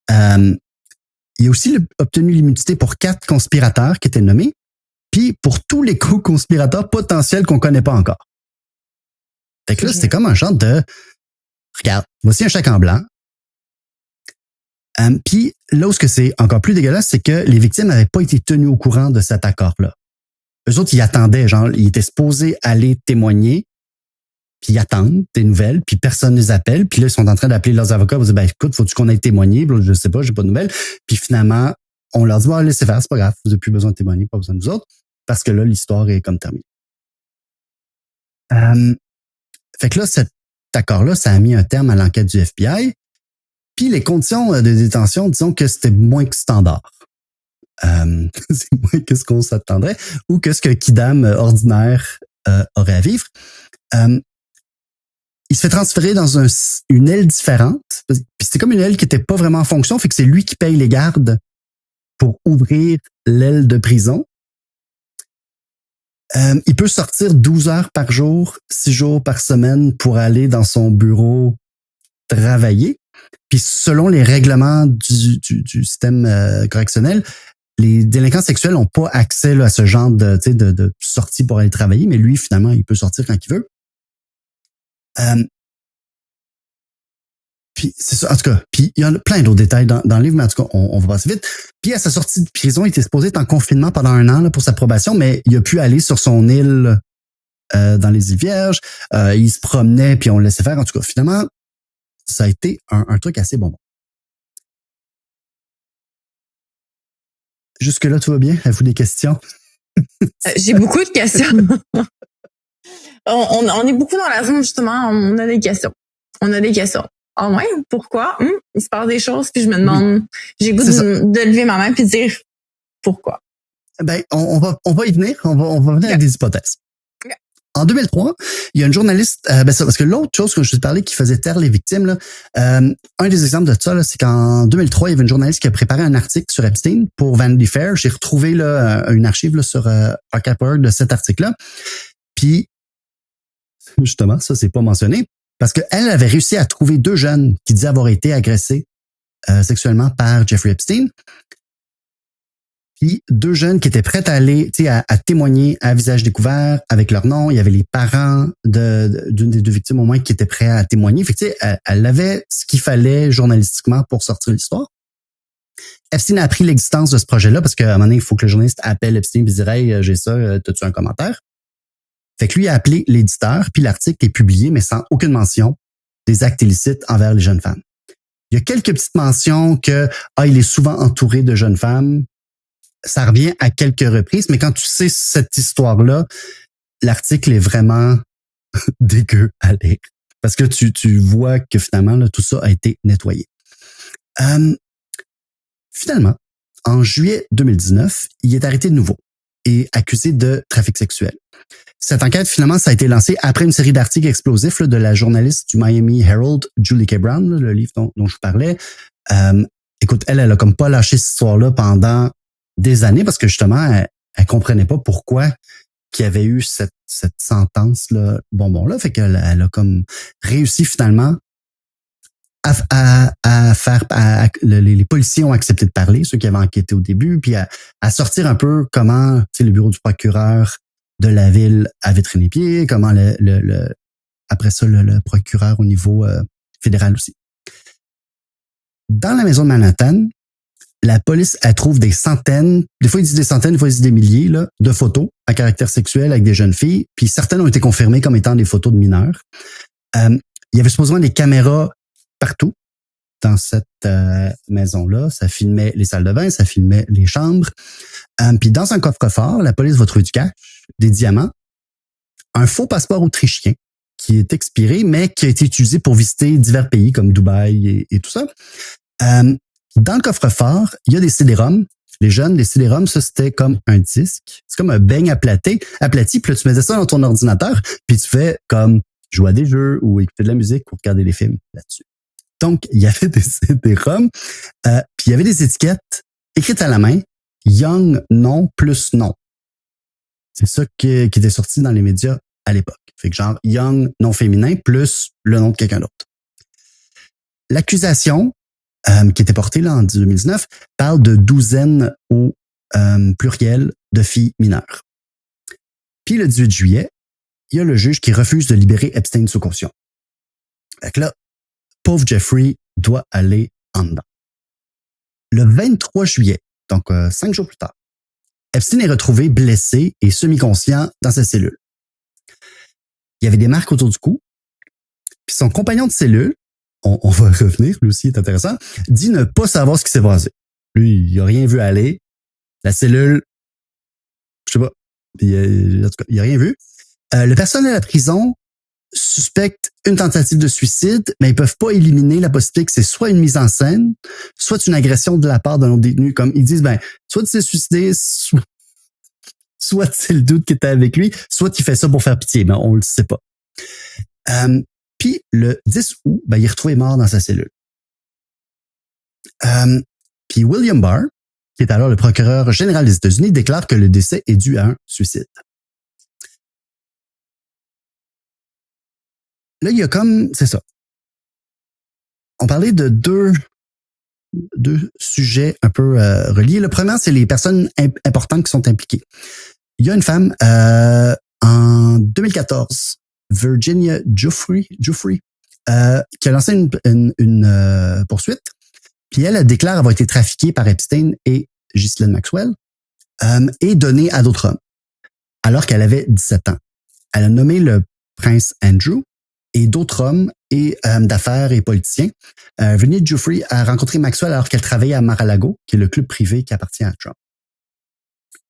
Il a aussi obtenu l'immunité pour 4 conspirateurs qui étaient nommés, puis pour tous les co-conspirateurs potentiels qu'on connaît pas encore. Fait que là, c'était comme un genre de regarde, voici un chèque en blanc. Puis là où c'est encore plus dégueulasse, c'est que les victimes n'avaient pas été tenues au courant de cet accord-là. Eux autres, ils attendaient, genre, ils étaient supposés aller témoigner, puis ils attendent des nouvelles, puis personne ne les appelle, puis là, ils sont en train d'appeler leurs avocats, ils disent, ben écoute, faut-tu qu'on aille témoigner? Puis là, je sais pas, j'ai pas de nouvelles. Puis finalement, on leur dit, bon, laissez faire, c'est pas grave, vous n'avez plus besoin de témoigner, pas besoin de nous autres, parce que là, l'histoire est comme terminée. Fait que là, cet accord-là, ça a mis un terme à l'enquête du FBI, puis les conditions de détention, disons que c'était moins que standard. C'est moins que ce qu'on s'attendrait ou que ce que Kidam ordinaire aurait à vivre. Il se fait transférer dans une aile différente. Puis c'est comme une aile qui n'était pas vraiment en fonction, fait que c'est lui qui paye les gardes pour ouvrir l'aile de prison. Il peut sortir 12 heures par jour, 6 jours par semaine pour aller dans son bureau travailler. Puis selon les règlements du système correctionnel, les délinquants sexuels n'ont pas accès là, à ce genre de sortie pour aller travailler, mais lui, finalement, il peut sortir quand il veut. Puis c'est ça, en tout cas, puis il y en a plein d'autres détails dans le livre, mais en tout cas, on va passer vite. Puis à sa sortie de prison, il était supposé être en confinement pendant 1 an là, pour sa probation, mais il a pu aller sur son île dans les îles Vierges. Il se promenait, puis on le laissait faire. En tout cas, finalement, ça a été un truc assez bonbon. Jusque-là, tout va bien? Avez-vous des questions? J'ai beaucoup de questions. on est beaucoup dans la zone, justement. On a des questions. Ah ouais? Pourquoi? Il se passe des choses, puis je me demande... J'ai goût de lever ma main puis de dire pourquoi. Ben, on va y venir. On va venir avec des hypothèses. Okay. En 2003, il y a une journaliste, parce que l'autre chose que je te parlais qui faisait taire les victimes, là, un des exemples de ça, là, c'est qu'en 2003, il y avait une journaliste qui a préparé un article sur Epstein pour Vanity Fair. J'ai retrouvé là, une archive là, sur Archive.org de cet article-là. Puis, justement, ça, c'est pas mentionné, parce qu'elle avait réussi à trouver 2 jeunes qui disaient avoir été agressés sexuellement par Jeffrey Epstein. Puis 2 jeunes qui étaient prêts à aller, à témoigner à visage découvert avec leur nom. Il y avait les parents d'une des 2 victimes au moins qui étaient prêts à témoigner. Fait que, elle avait ce qu'il fallait journalistiquement pour sortir l'histoire. Epstein a appris l'existence de ce projet-là parce qu'à un moment donné, il faut que le journaliste appelle Epstein et dise « Hey, j'ai ça, t'as-tu un commentaire? » Fait que lui a appelé l'éditeur, puis l'article est publié, mais sans aucune mention des actes illicites envers les jeunes femmes. Il y a quelques petites mentions que il est souvent entouré de jeunes femmes. Ça revient à quelques reprises, mais quand tu sais cette histoire-là, l'article est vraiment dégueu à lire. Parce que tu vois que finalement, là, tout ça a été nettoyé. Finalement, en juillet 2019, il est arrêté de nouveau et accusé de trafic sexuel. Cette enquête, finalement, ça a été lancée après une série d'articles explosifs là, de la journaliste du Miami Herald, Julie K. Brown, là, le livre dont je vous parlais. Écoute, elle a comme pas lâché cette histoire-là pendant des années parce que justement, elle comprenait pas pourquoi qu'il y avait eu cette sentence-là, bonbon-là. Fait qu'elle a comme réussi finalement à faire... les policiers ont accepté de parler, ceux qui avaient enquêté au début, puis à sortir un peu comment le bureau du procureur de la ville avait traîné les pieds, comment après ça, le procureur au niveau fédéral aussi. Dans la maison de Manhattan, la police, elle trouve des centaines, des fois ils disent des centaines, des fois ils disent des milliers là, de photos à caractère sexuel avec des jeunes filles, puis certaines ont été confirmées comme étant des photos de mineurs. Il y avait supposément des caméras partout dans cette maison-là. Ça filmait les salles de bain, ça filmait les chambres. Puis dans un coffre-fort, la police va trouver du cash, des diamants, un faux passeport autrichien qui est expiré, mais qui a été utilisé pour visiter divers pays comme Dubaï et tout ça. Dans le coffre-fort, il y a des CD-ROM. Les jeunes, les CD-ROM, ça, c'était comme un disque. C'est comme un beigne aplati. Puis là, tu mettais ça dans ton ordinateur, puis tu fais comme jouer à des jeux ou écouter de la musique ou regarder des films là-dessus. Donc, il y avait des CD-ROM, puis il y avait des étiquettes écrites à la main, Young, non, plus non. C'est ça qui était sorti dans les médias à l'époque. Fait que genre Young, non féminin, plus le nom de quelqu'un d'autre. L'accusation qui était portée là en 2019 parle de douzaines au pluriel de filles mineures. Puis le 18 juillet, il y a le juge qui refuse de libérer Epstein sous caution. Fait que là, pauvre Jeffrey doit aller en dedans. Le 23 juillet, donc 5 jours plus tard, Epstein est retrouvé blessé et semi-conscient dans sa cellule. Il y avait des marques autour du cou. Puis son compagnon de cellule, on va revenir, lui aussi est intéressant, dit ne pas savoir ce qui s'est passé. Lui, il a rien vu aller. La cellule, je sais pas, en tout cas, il a rien vu. Le personnel à la prison suspecte une tentative de suicide, mais ils peuvent pas éliminer la possibilité que c'est soit une mise en scène, soit une agression de la part d'un autre détenu. Comme ils disent, soit tu t'es suicidé, soit c'est le doute qui était avec lui, soit il fait ça pour faire pitié, mais on le sait pas. Puis le 10 août, il est retrouvé mort dans sa cellule. Puis William Barr, qui est alors le procureur général des États-Unis, déclare que le décès est dû à un suicide. Là, il y a c'est ça. On parlait de deux sujets un peu reliés. Le premier, c'est les personnes importantes qui sont impliquées. Il y a une femme en 2014, Virginia Giuffre, qui a lancé une poursuite. Puis elle déclare avoir été trafiquée par Epstein et Ghislaine Maxwell et donnée à d'autres hommes, alors qu'elle avait 17 ans. Elle a nommé le prince Andrew et d'autres hommes et d'affaires et politiciens. Virginia Giuffre a rencontré Maxwell alors qu'elle travaillait à Mar-a-Lago, qui est le club privé qui appartient à Trump.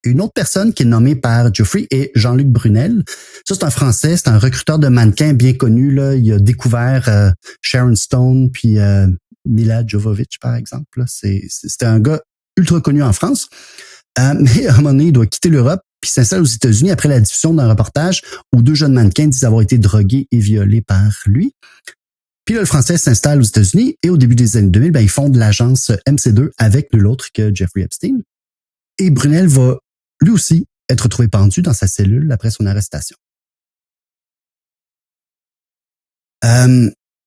Une autre personne qui est nommée par Giuffre est Jean-Luc Brunel. Ça, c'est un Français, c'est un recruteur de mannequins bien connu. Là. Il a découvert Sharon Stone puis Mila Jovovich, par exemple. Là. C'était un gars ultra connu en France. Mais à un moment donné, il doit quitter l'Europe puis s'installe aux États-Unis après la diffusion d'un reportage où 2 jeunes mannequins disent avoir été drogués et violés par lui. Puis là, le Français s'installe aux États-Unis et au début des années 2000, il fonde l'agence MC2 avec nul autre que Jeffrey Epstein. Et Brunel va lui aussi être retrouvé pendu dans sa cellule après son arrestation.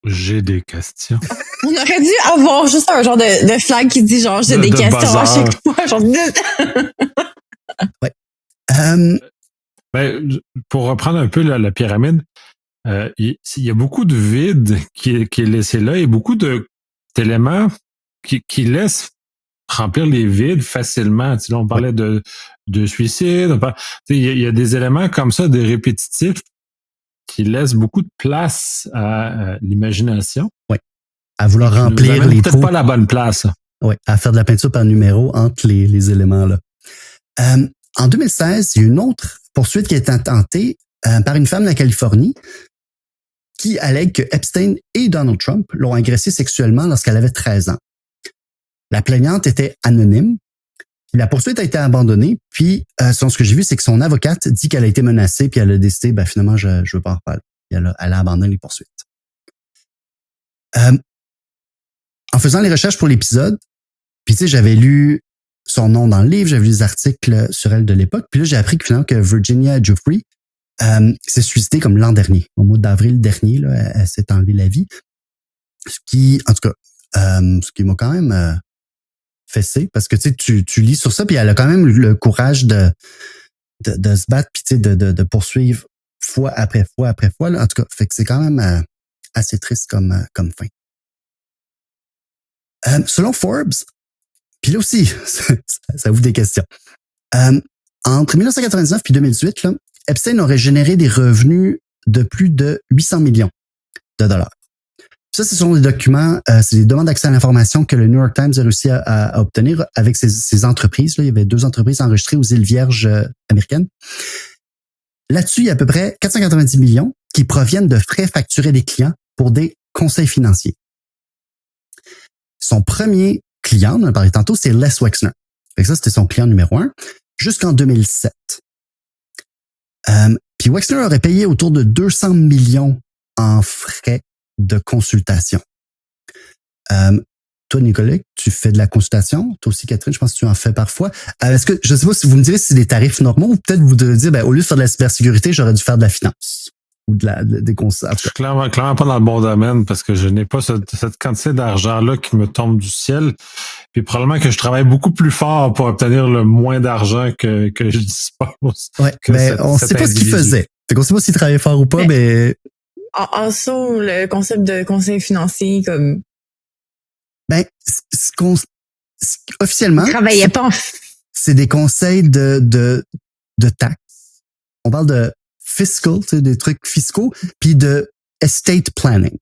J'ai des questions. On aurait dû avoir juste un genre de flag qui dit genre j'ai des questions à chaque fois. Genre... ouais. Pour reprendre un peu la pyramide, il y a beaucoup de vide qui est laissé là et beaucoup d'éléments qui laissent remplir les vides facilement. Tu sais, là, on parlait de suicide. Il y a des éléments comme ça, des répétitifs, qui laissent beaucoup de place à l'imagination. Oui. À vouloir remplir les trous. Peut-être pas la bonne place. Oui, à faire de la peinture par numéro entre les éléments là. En 2016, il y a une autre poursuite qui a été tentée par une femme de la Californie qui allègue que Epstein et Donald Trump l'ont agressée sexuellement lorsqu'elle avait 13 ans. La plaignante était anonyme. La poursuite a été abandonnée. Puis, selon ce que j'ai vu, c'est que son avocate dit qu'elle a été menacée puis elle a décidé, finalement, je veux pas en reparler. Elle a abandonné les poursuites. En faisant les recherches pour l'épisode, puis tu sais, j'avais lu son nom dans le livre, j'avais lu des articles sur elle de l'époque. Puis là, j'ai appris que finalement que Virginia Giuffre s'est suicidée comme l'an dernier. Au mois d'avril dernier, là, elle s'est enlevée la vie. Ce qui m'a quand même fessé, parce que tu lis sur ça, puis elle a quand même le courage de se battre, puis tu sais, de poursuivre fois après fois après fois. Là. En tout cas, fait que c'est quand même assez triste comme fin. Selon Forbes, puis là aussi, ça ouvre des questions. Entre 1999 puis 2018, là, Epstein aurait généré des revenus de plus de 800 millions de dollars. Ça, ce sont des documents, c'est des demandes d'accès à l'information que le New York Times a réussi à obtenir avec ses entreprises. Là, il y avait 2 entreprises enregistrées aux îles Vierges américaines. Là-dessus, il y a à peu près 490 millions qui proviennent de frais facturés des clients pour des conseils financiers. Son premier client, on en a parlé tantôt, c'est Les Wexner. Ça, c'était son client numéro 1 jusqu'en 2007. Puis Wexner aurait payé autour de 200 millions en frais de consultation. toi, Nicolas, tu fais de la consultation. Toi aussi, Catherine, je pense que tu en fais parfois. Est-ce que, je sais pas si vous me direz si c'est des tarifs normaux ou peut-être vous devez dire, au lieu de faire de la cybersécurité, j'aurais dû faire de la finance ou des conseils. Je suis clairement pas dans le bon domaine parce que je n'ai pas cette quantité d'argent-là qui me tombe du ciel. Puis probablement que je travaille beaucoup plus fort pour obtenir le moins d'argent que je dispose. Ouais, on sait pas ce qu'il faisait. Fait qu'on sait pas s'il travaillait fort ou pas, mais... Also, le concept de conseil financier, comme... officiellement... Il travaillait pas c'est des conseils de taxes. On parle de fiscal, tu sais, des trucs fiscaux, puis de estate planning.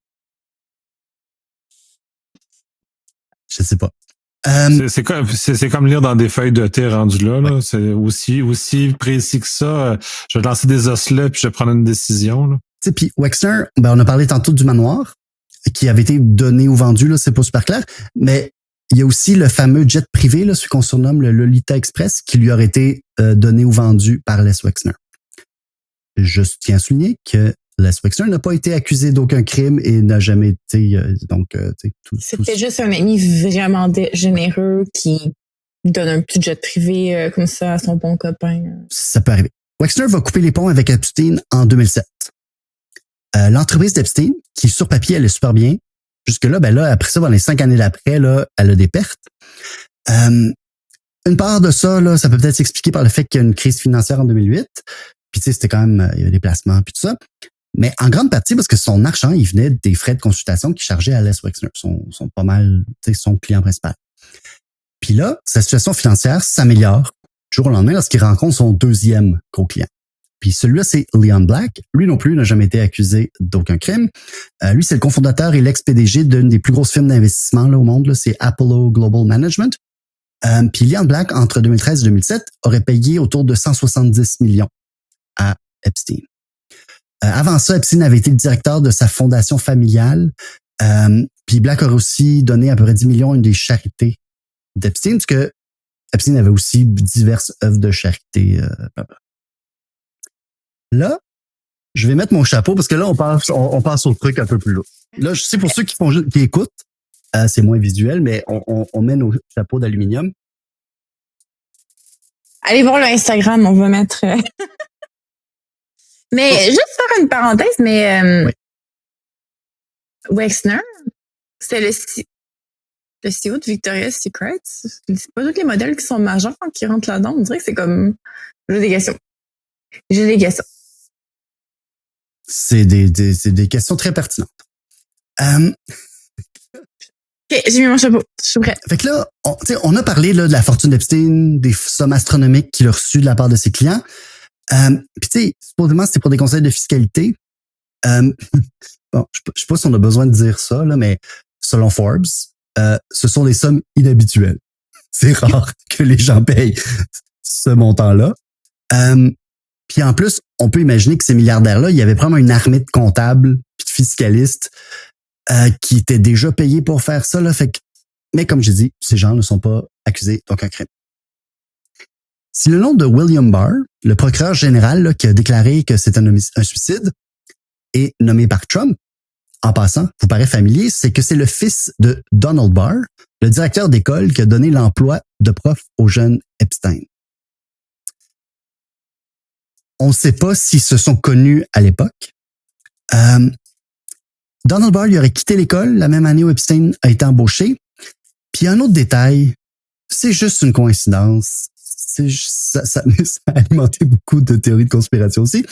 Je sais pas. C'est comme lire dans des feuilles de thé rendu là. Ouais. C'est aussi précis que ça. Je vais lancer des osselets puis je vais prendre une décision. Là. Puis Wexner, on a parlé tantôt du manoir qui avait été donné ou vendu, là, c'est pas super clair, mais il y a aussi le fameux jet privé, là, celui qu'on surnomme le Lolita Express, qui lui aurait été donné ou vendu par Les Wexner. Je tiens à souligner que Les Wexner n'a pas été accusé d'aucun crime et n'a jamais été C'était juste un ami vraiment généreux qui donne un petit jet privé comme ça à son bon copain. Ça peut arriver. Wexner va couper les ponts avec Epstein en 2007. L'entreprise d'Epstein, qui sur papier allait super bien, jusque-là, après ça, dans les 5 années d'après, là, elle a des pertes. Une part de ça, là, ça peut peut-être s'expliquer par le fait qu'il y a une crise financière en 2008. Puis tu sais, c'était quand même, il y avait des placements puis tout ça. Mais en grande partie parce que son argent, il venait des frais de consultation qu'il chargeait à Les Wexner. Sont pas mal, tu sais, son client principal. Puis là, sa situation financière s'améliore du jour au lendemain lorsqu'il rencontre son deuxième gros client. Puis celui-là, c'est Leon Black. Lui non plus n'a jamais été accusé d'aucun crime. Lui, c'est le cofondateur et l'ex-PDG d'une des plus grosses firmes d'investissement là, au monde. Là, c'est Apollo Global Management. Puis Leon Black, entre 2013 et 2007, aurait payé autour de 170 millions à Epstein. Avant ça, Epstein avait été le directeur de sa fondation familiale. Puis Black aurait aussi donné à peu près 10 millions à une des charités d'Epstein, parce que Epstein avait aussi diverses œuvres de charité. Là, je vais mettre mon chapeau parce que là, on passe au truc un peu plus lourd. Là, je sais pour ceux qui écoutent, c'est moins visuel, mais on met nos chapeaux d'aluminium. Allez voir le Instagram, on va mettre... Mais juste faire une parenthèse, mais oui. Wexner, c'est le CEO de Victoria's Secret. C'est pas tous les modèles qui sont majeurs qui rentrent là-dedans. On dirait que c'est comme... J'ai des questions. C'est des questions très pertinentes. OK, j'ai mis mon chapeau. Je suis prête. Fait que là, on a parlé là, de la fortune d'Epstein, des sommes astronomiques qu'il a reçues de la part de ses clients. Puis tu sais, supposément, c'était pour des conseils de fiscalité. Bon, je sais pas si on a besoin de dire ça, là, mais selon Forbes, ce sont des sommes inhabituelles. C'est rare que les gens payent ce montant-là. Puis en plus, on peut imaginer que ces milliardaires-là, il y avait vraiment une armée de comptables puis de fiscalistes qui étaient déjà payés pour faire ça. Là, mais comme j'ai dit, ces gens ne sont pas accusés d'aucun crime. Si le nom de William Barr, le procureur général là, qui a déclaré que c'est un suicide, est nommé par Trump, en passant, vous paraît familier, c'est que c'est le fils de Donald Barr, le directeur d'école qui a donné l'emploi de prof au jeune Epstein. On ne sait pas s'ils se sont connus à l'époque. Donald Barr il aurait quitté l'école la même année où Epstein a été embauché. Puis un autre détail, c'est juste une coïncidence. Ça a alimenté beaucoup de théories de conspiration aussi.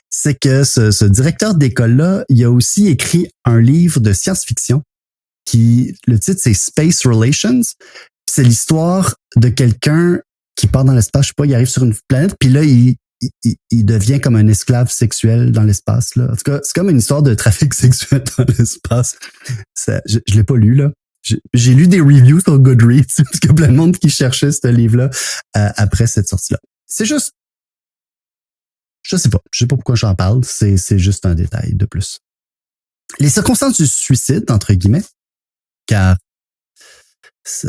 C'est que ce directeur d'école-là, il a aussi écrit un livre de science-fiction le titre c'est Space Relations. C'est l'histoire de quelqu'un qui part dans l'espace, je sais pas, il arrive sur une planète, puis là, il devient comme un esclave sexuel dans l'espace. Là. En tout cas, c'est comme une histoire de trafic sexuel dans l'espace. Je l'ai pas lu, là. J'ai lu des reviews sur Goodreads, parce qu'il y a plein de monde qui cherchait ce livre-là après cette sortie-là. C'est juste... Je sais pas pourquoi j'en parle, c'est juste un détail de plus. Les circonstances du suicide, entre guillemets, car...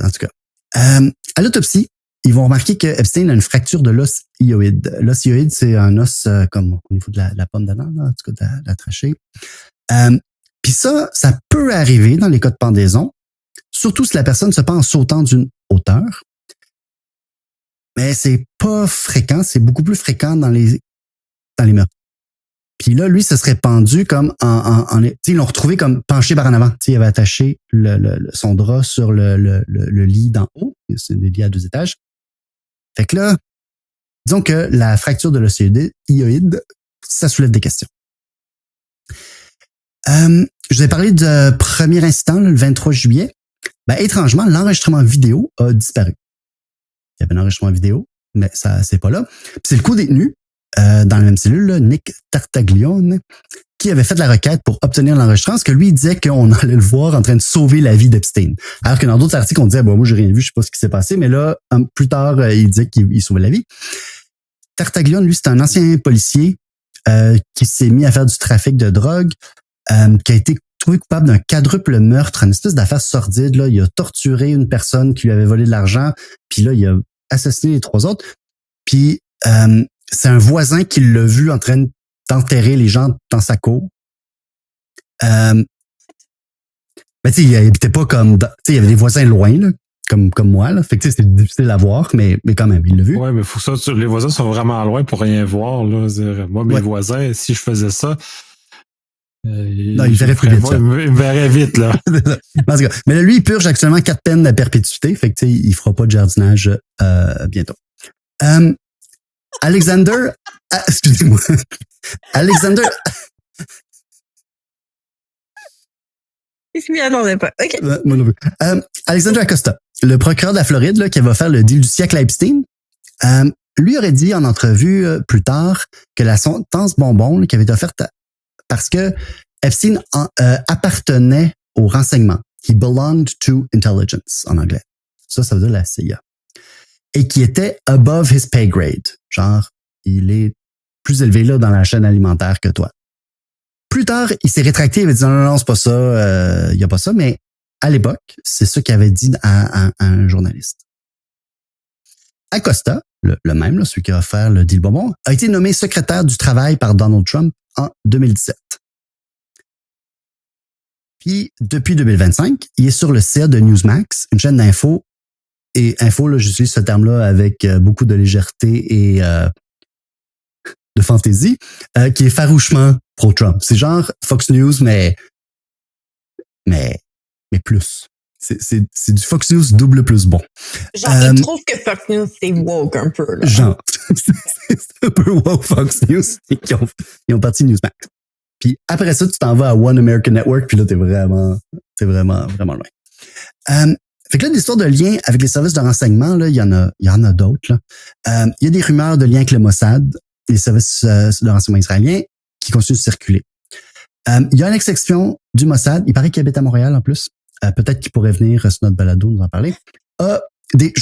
En tout cas, à l'autopsie, ils vont remarquer que Epstein a une fracture de l'os hyoïde. L'os hyoïde, c'est un os comme au niveau de la pomme d'Adam, en tout cas de la trachée. Puis ça peut arriver dans les cas de pendaison, surtout si la personne se pend en sautant d'une hauteur. Mais c'est pas fréquent, c'est beaucoup plus fréquent dans les meurtres. Puis là, lui, ça serait pendu comme ils l'ont retrouvé comme penché par en avant. T'sais, il avait attaché son drap sur le lit d'en haut. C'est des lits à 2 étages. Fait que là, disons que la fracture de l'océoïde, ça soulève des questions. Je vous ai parlé du premier incident, le 23 juillet. Ben, étrangement, l'enregistrement vidéo a disparu. Il y avait un enregistrement vidéo, mais ça, c'est pas là. Puis c'est le co-détenu, dans la même cellule, là, Nick Tartaglione, qui avait fait la requête pour obtenir l'enregistrement, parce que lui, il disait qu'on allait le voir en train de sauver la vie d'Epstein. Alors que dans d'autres articles, on disait, bon, moi, j'ai rien vu, je sais pas ce qui s'est passé, mais là, plus tard, il disait qu'il sauvait la vie. Tartaglione, lui, c'est un ancien policier qui s'est mis à faire du trafic de drogue, qui a été trouvé coupable d'un quadruple meurtre, une espèce d'affaire sordide. Là. Il a torturé une personne qui lui avait volé de l'argent, puis là, il a assassiné les 3 autres. Puis c'est un voisin qui l'a vu en train d'enterrer les gens dans sa cour. Ben, tu sais, il habitait pas comme... Tu sais, il y avait des voisins loin, là, comme moi. Là. Fait que c'est difficile à voir, mais quand même, il l'a vu. Ouais, mais faut ça, les voisins sont vraiment loin pour rien voir. Là. Moi, mes voisins, si je faisais ça... non, il verrait plus vite. Il me verrait vite, là. Mais là, lui, il purge actuellement 4 peines à perpétuité. Fait que, tu sais, il fera pas de jardinage bientôt. Alexander... excusez-moi. Alexander... Je m'y attendais pas. OK. Moi non plus. Alexander Acosta, le procureur de la Floride, là, qui va faire le deal du siècle à Epstein, lui aurait dit en entrevue plus tard que la sentence bonbon là, qui avait été offerte parce que Epstein appartenait au renseignement. He belonged to intelligence, en anglais. Ça veut dire la CIA. Et qui était above his pay grade. Genre, il est plus élevé là dans la chaîne alimentaire que toi. Plus tard, il s'est rétracté, il avait dit non, c'est pas ça, il y a pas ça, mais à l'époque, c'est ça qu'il avait dit à un journaliste. Acosta, le même, là, celui qui a offert le deal bonbon, a été nommé secrétaire du travail par Donald Trump en 2017. Puis, depuis 2025, il est sur le CA de Newsmax, une chaîne d'info. Et info, là, j'utilise ce terme-là avec beaucoup de légèreté et de fantaisie, qui est farouchement pro-Trump. C'est genre Fox News, mais plus. C'est du Fox News double plus bon. Genre, il trouve que Fox News, c'est woke un peu. Là. Genre, c'est un peu woke Fox News. Ils ont parti Newsmax. Puis après ça, tu t'en vas à One American Network, puis là, t'es vraiment loin. Fait que là, l'histoire de liens avec les services de renseignement, là, il y en a d'autres. Là. Il y a des rumeurs de liens avec le Mossad, les services de renseignement israéliens, qui continuent de circuler. Il y a une ex-section du Mossad, il paraît qu'il habite à Montréal en plus, peut-être qu'il pourrait venir sur notre balado nous en parler, a dit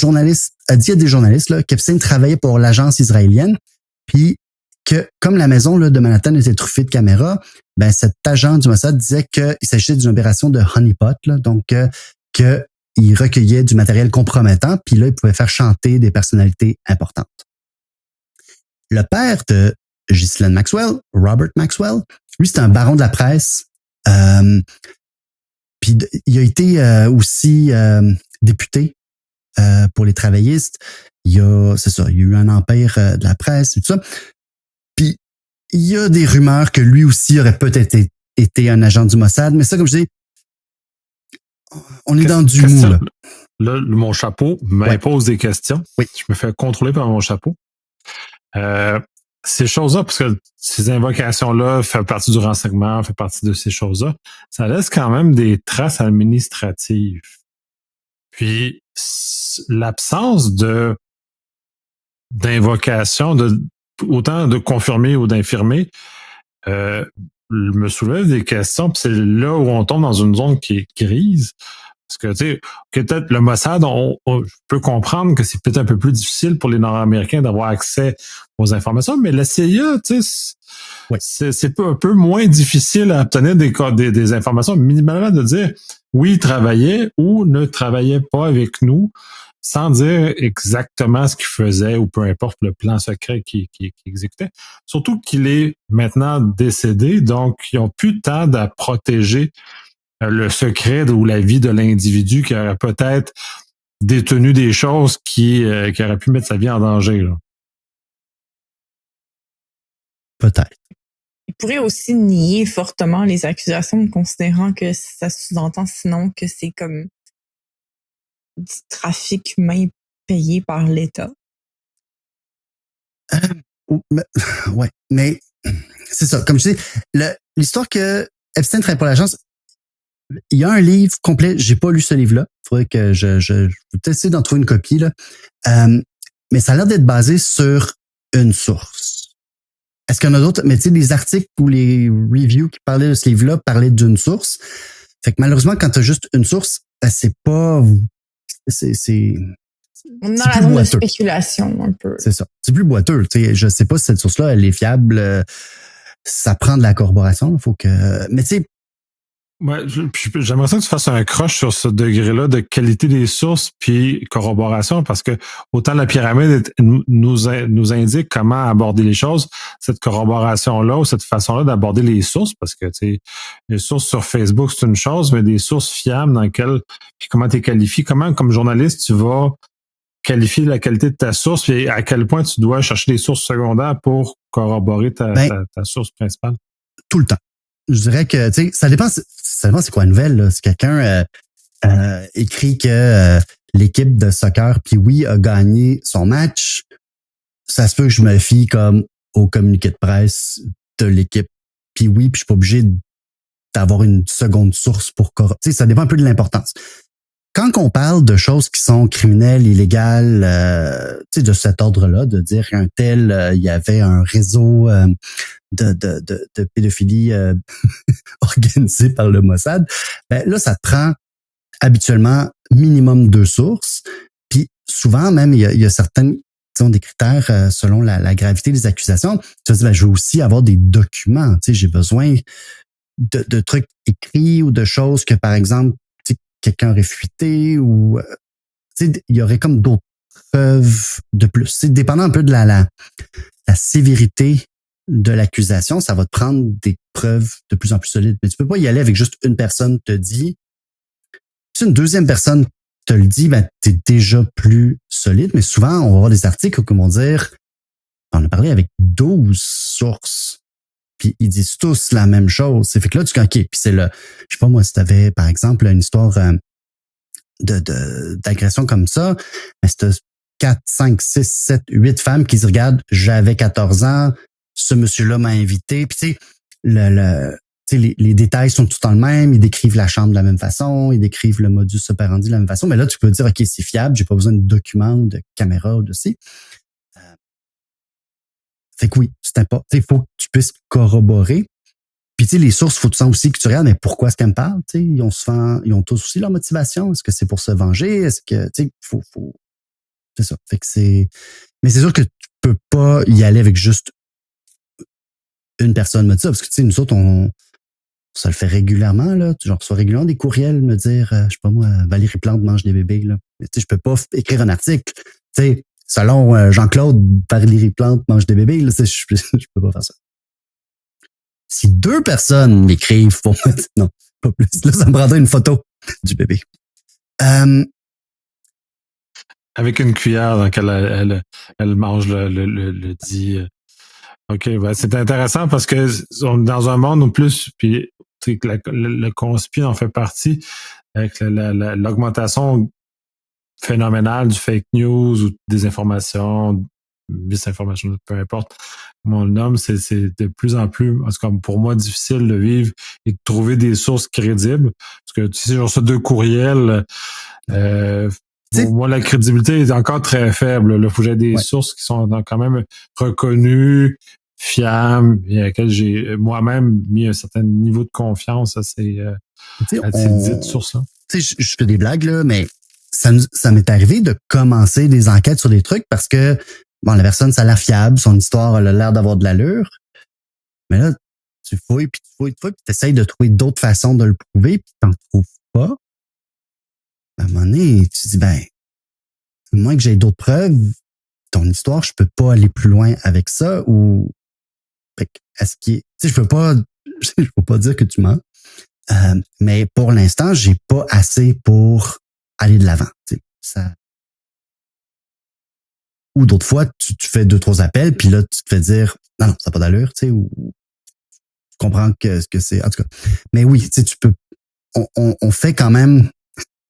à des journalistes là, qu'Epstein travaillait pour l'agence israélienne, puis que comme la maison là, de Manhattan était truffée de caméras, ben cet agent du Mossad disait qu'il s'agissait d'une opération de honeypot, là, donc que il recueillait du matériel compromettant, puis là, il pouvait faire chanter des personnalités importantes. Le père de Ghislaine Maxwell, Robert Maxwell, lui, c'est un baron de la presse. Puis il a été aussi député pour les travaillistes. Il y a eu un empire de la presse et tout ça. Puis il y a des rumeurs que lui aussi aurait peut-être été un agent du Mossad, mais ça, comme je dis, on est dans du mou, là. Là, mon chapeau m'impose des questions. Oui. Je me fais contrôler par mon chapeau. Ces choses-là, parce que ces invocations-là font partie du renseignement, font partie de ces choses-là, ça laisse quand même des traces administratives. Puis, l'absence d'invocation, autant de confirmer ou d'infirmer, me soulève des questions, puis c'est là où on tombe dans une zone qui est grise. Parce que, tu sais, peut-être le Mossad, je peux comprendre que c'est peut-être un peu plus difficile pour les Nord-Américains d'avoir accès aux informations, mais la CIA, tu sais, c'est un peu moins difficile à obtenir des informations, minimalement de dire oui, il travaillait ou ne travaillait pas avec nous, sans dire exactement ce qu'il faisait ou peu importe le plan secret qu'il exécutait. Surtout qu'il est maintenant décédé, donc ils n'ont plus de temps à protéger le secret ou la vie de l'individu qui aurait peut-être détenu des choses qui auraient pu mettre sa vie en danger. Là. Peut-être. Il pourrait aussi nier fortement les accusations, considérant que ça sous-entend sinon que c'est comme du trafic humain payé par l'État. Ouais, mais c'est ça. Comme je dis, l'histoire que Epstein travaille pour l'agence, il y a un livre complet. J'ai pas lu ce livre-là. Il faudrait que je vais peut-être essayer d'en trouver une copie là. Mais ça a l'air d'être basé sur une source. Est-ce qu'il y en a d'autres? Mais tu sais, les articles ou les reviews qui parlaient de ce livre-là parlaient d'une source. Fait que malheureusement, quand tu as juste une source, c'est pas. On est dans la zone de spéculation un peu. C'est ça. C'est plus boiteux. Tu sais, je sais pas si cette source-là, elle est fiable. Ça prend de la corroboration. Faut que. Mais tu sais. Ouais, j'aimerais ça que tu fasses un croche sur ce degré-là de qualité des sources puis corroboration, parce que autant la pyramide nous indique comment aborder les choses, cette corroboration-là ou cette façon-là d'aborder les sources, parce que tu sais, les sources sur Facebook, c'est une chose, mais des sources fiables dans lesquelles, puis comment tu es qualifié, comment comme journaliste tu vas qualifier la qualité de ta source et à quel point tu dois chercher des sources secondaires pour corroborer ta source principale? Tout le temps. Je dirais que, tu sais, ça dépend c'est quoi la nouvelle, là. Si quelqu'un écrit que l'équipe de soccer Pee-wee a gagné son match, ça se peut que je me fie comme au communiqué de presse de l'équipe Pee-wee, puis je suis pas obligé d'avoir une seconde source pour corroborer. Tu sais, ça dépend un peu de l'importance. Quand on parle de choses qui sont criminelles, illégales, tu sais, de cet ordre-là, de dire qu'un tel, il y avait un réseau de pédophilie organisé par le Mossad, ben là, ça te prend habituellement minimum 2 sources. Puis souvent, même, il y a certaines, disons, des critères selon la gravité des accusations. Tu vas dire, ben, je veux aussi avoir des documents. Tu sais, j'ai besoin de trucs écrits ou de choses que, par exemple, quelqu'un aurait fuité ou il y aurait comme d'autres preuves de plus. C'est dépendant un peu de la sévérité de l'accusation, ça va te prendre des preuves de plus en plus solides. Mais tu peux pas y aller avec juste une personne te dit. Si une deuxième personne te le dit, ben t'es déjà plus solide. Mais souvent, on va avoir des articles qui vont dire, on a parlé avec 12 sources. Puis ils disent tous la même chose. C'est fait que là, tu dis, OK, puis c'est je sais pas moi, si t'avais, par exemple, une histoire d'agression comme ça, mais c'était 4, 5, 6, 7, 8 femmes qui se regardent, j'avais 14 ans, ce monsieur-là m'a invité. Puis tu sais, les détails sont tout le temps le même, ils décrivent la chambre de la même façon, ils décrivent le modus operandi de la même façon, mais là, tu peux dire, OK, c'est fiable, j'ai pas besoin de documents ou de caméras ou de ci. Fait que oui, c'est important. Il faut que tu puisses corroborer. Puis, tu sais, les sources, faut tout ça aussi que tu regardes, mais pourquoi est-ce qu'elles me parlent? Tu sais, ils ont tous aussi leur motivation. Est-ce que c'est pour se venger? Est-ce que, tu sais, faut, c'est ça. Fait que mais c'est sûr que tu peux pas y aller avec juste une personne me dit ça, parce que, tu sais, nous autres, ça le fait régulièrement, là. Genre, reçois régulièrement des courriels me dire, je sais pas moi, Valérie Plante mange des bébés, là. Mais, tu sais, je peux pas écrire un article. Tu sais, selon Jean-Claude, Valérie Plante mange des bébés, là, je peux pas faire ça. Si 2 personnes m'écrivent pour me dire, non, pas plus. Là, ça me prendrait une photo du bébé. Avec une cuillère dans laquelle elle mange le dit. OK, ben c'est intéressant parce que on est dans un monde où plus, puis le conspi en fait partie, avec l'augmentation phénoménale du fake news ou des informations, misinformation, peu importe comment on le nomme, c'est de plus en plus, c'est comme pour moi, difficile de vivre et de trouver des sources crédibles. Parce que tu sais, genre ça 2 courriels, moi, la crédibilité est encore très faible. Il faut que j'ai des sources qui sont quand même reconnues, fiables, et à laquelle j'ai moi-même mis un certain niveau de confiance à ces dites sources-là. Tu sais, je fais des blagues, là, mais ça m'est arrivé de commencer des enquêtes sur des trucs parce que, bon, la personne, ça a l'air fiable, son histoire elle a l'air d'avoir de l'allure. Mais là, tu fouilles, puis tu essayes de trouver d'autres façons de le prouver, puis t'en trouves pas. À un moment donné, tu te dis, ben, à moins que j'ai d'autres preuves, ton histoire, je peux pas aller plus loin avec ça, ou, est-ce qu'il tu sais, je peux pas dire que tu mens. Mais pour l'instant, j'ai pas assez pour aller de l'avant. Ça... Ou d'autres fois, tu fais 2-3 appels, puis là, tu te fais dire non, ça n'a pas d'allure, ou tu comprends que c'est. En tout cas. Mais oui, tu peux. On fait quand même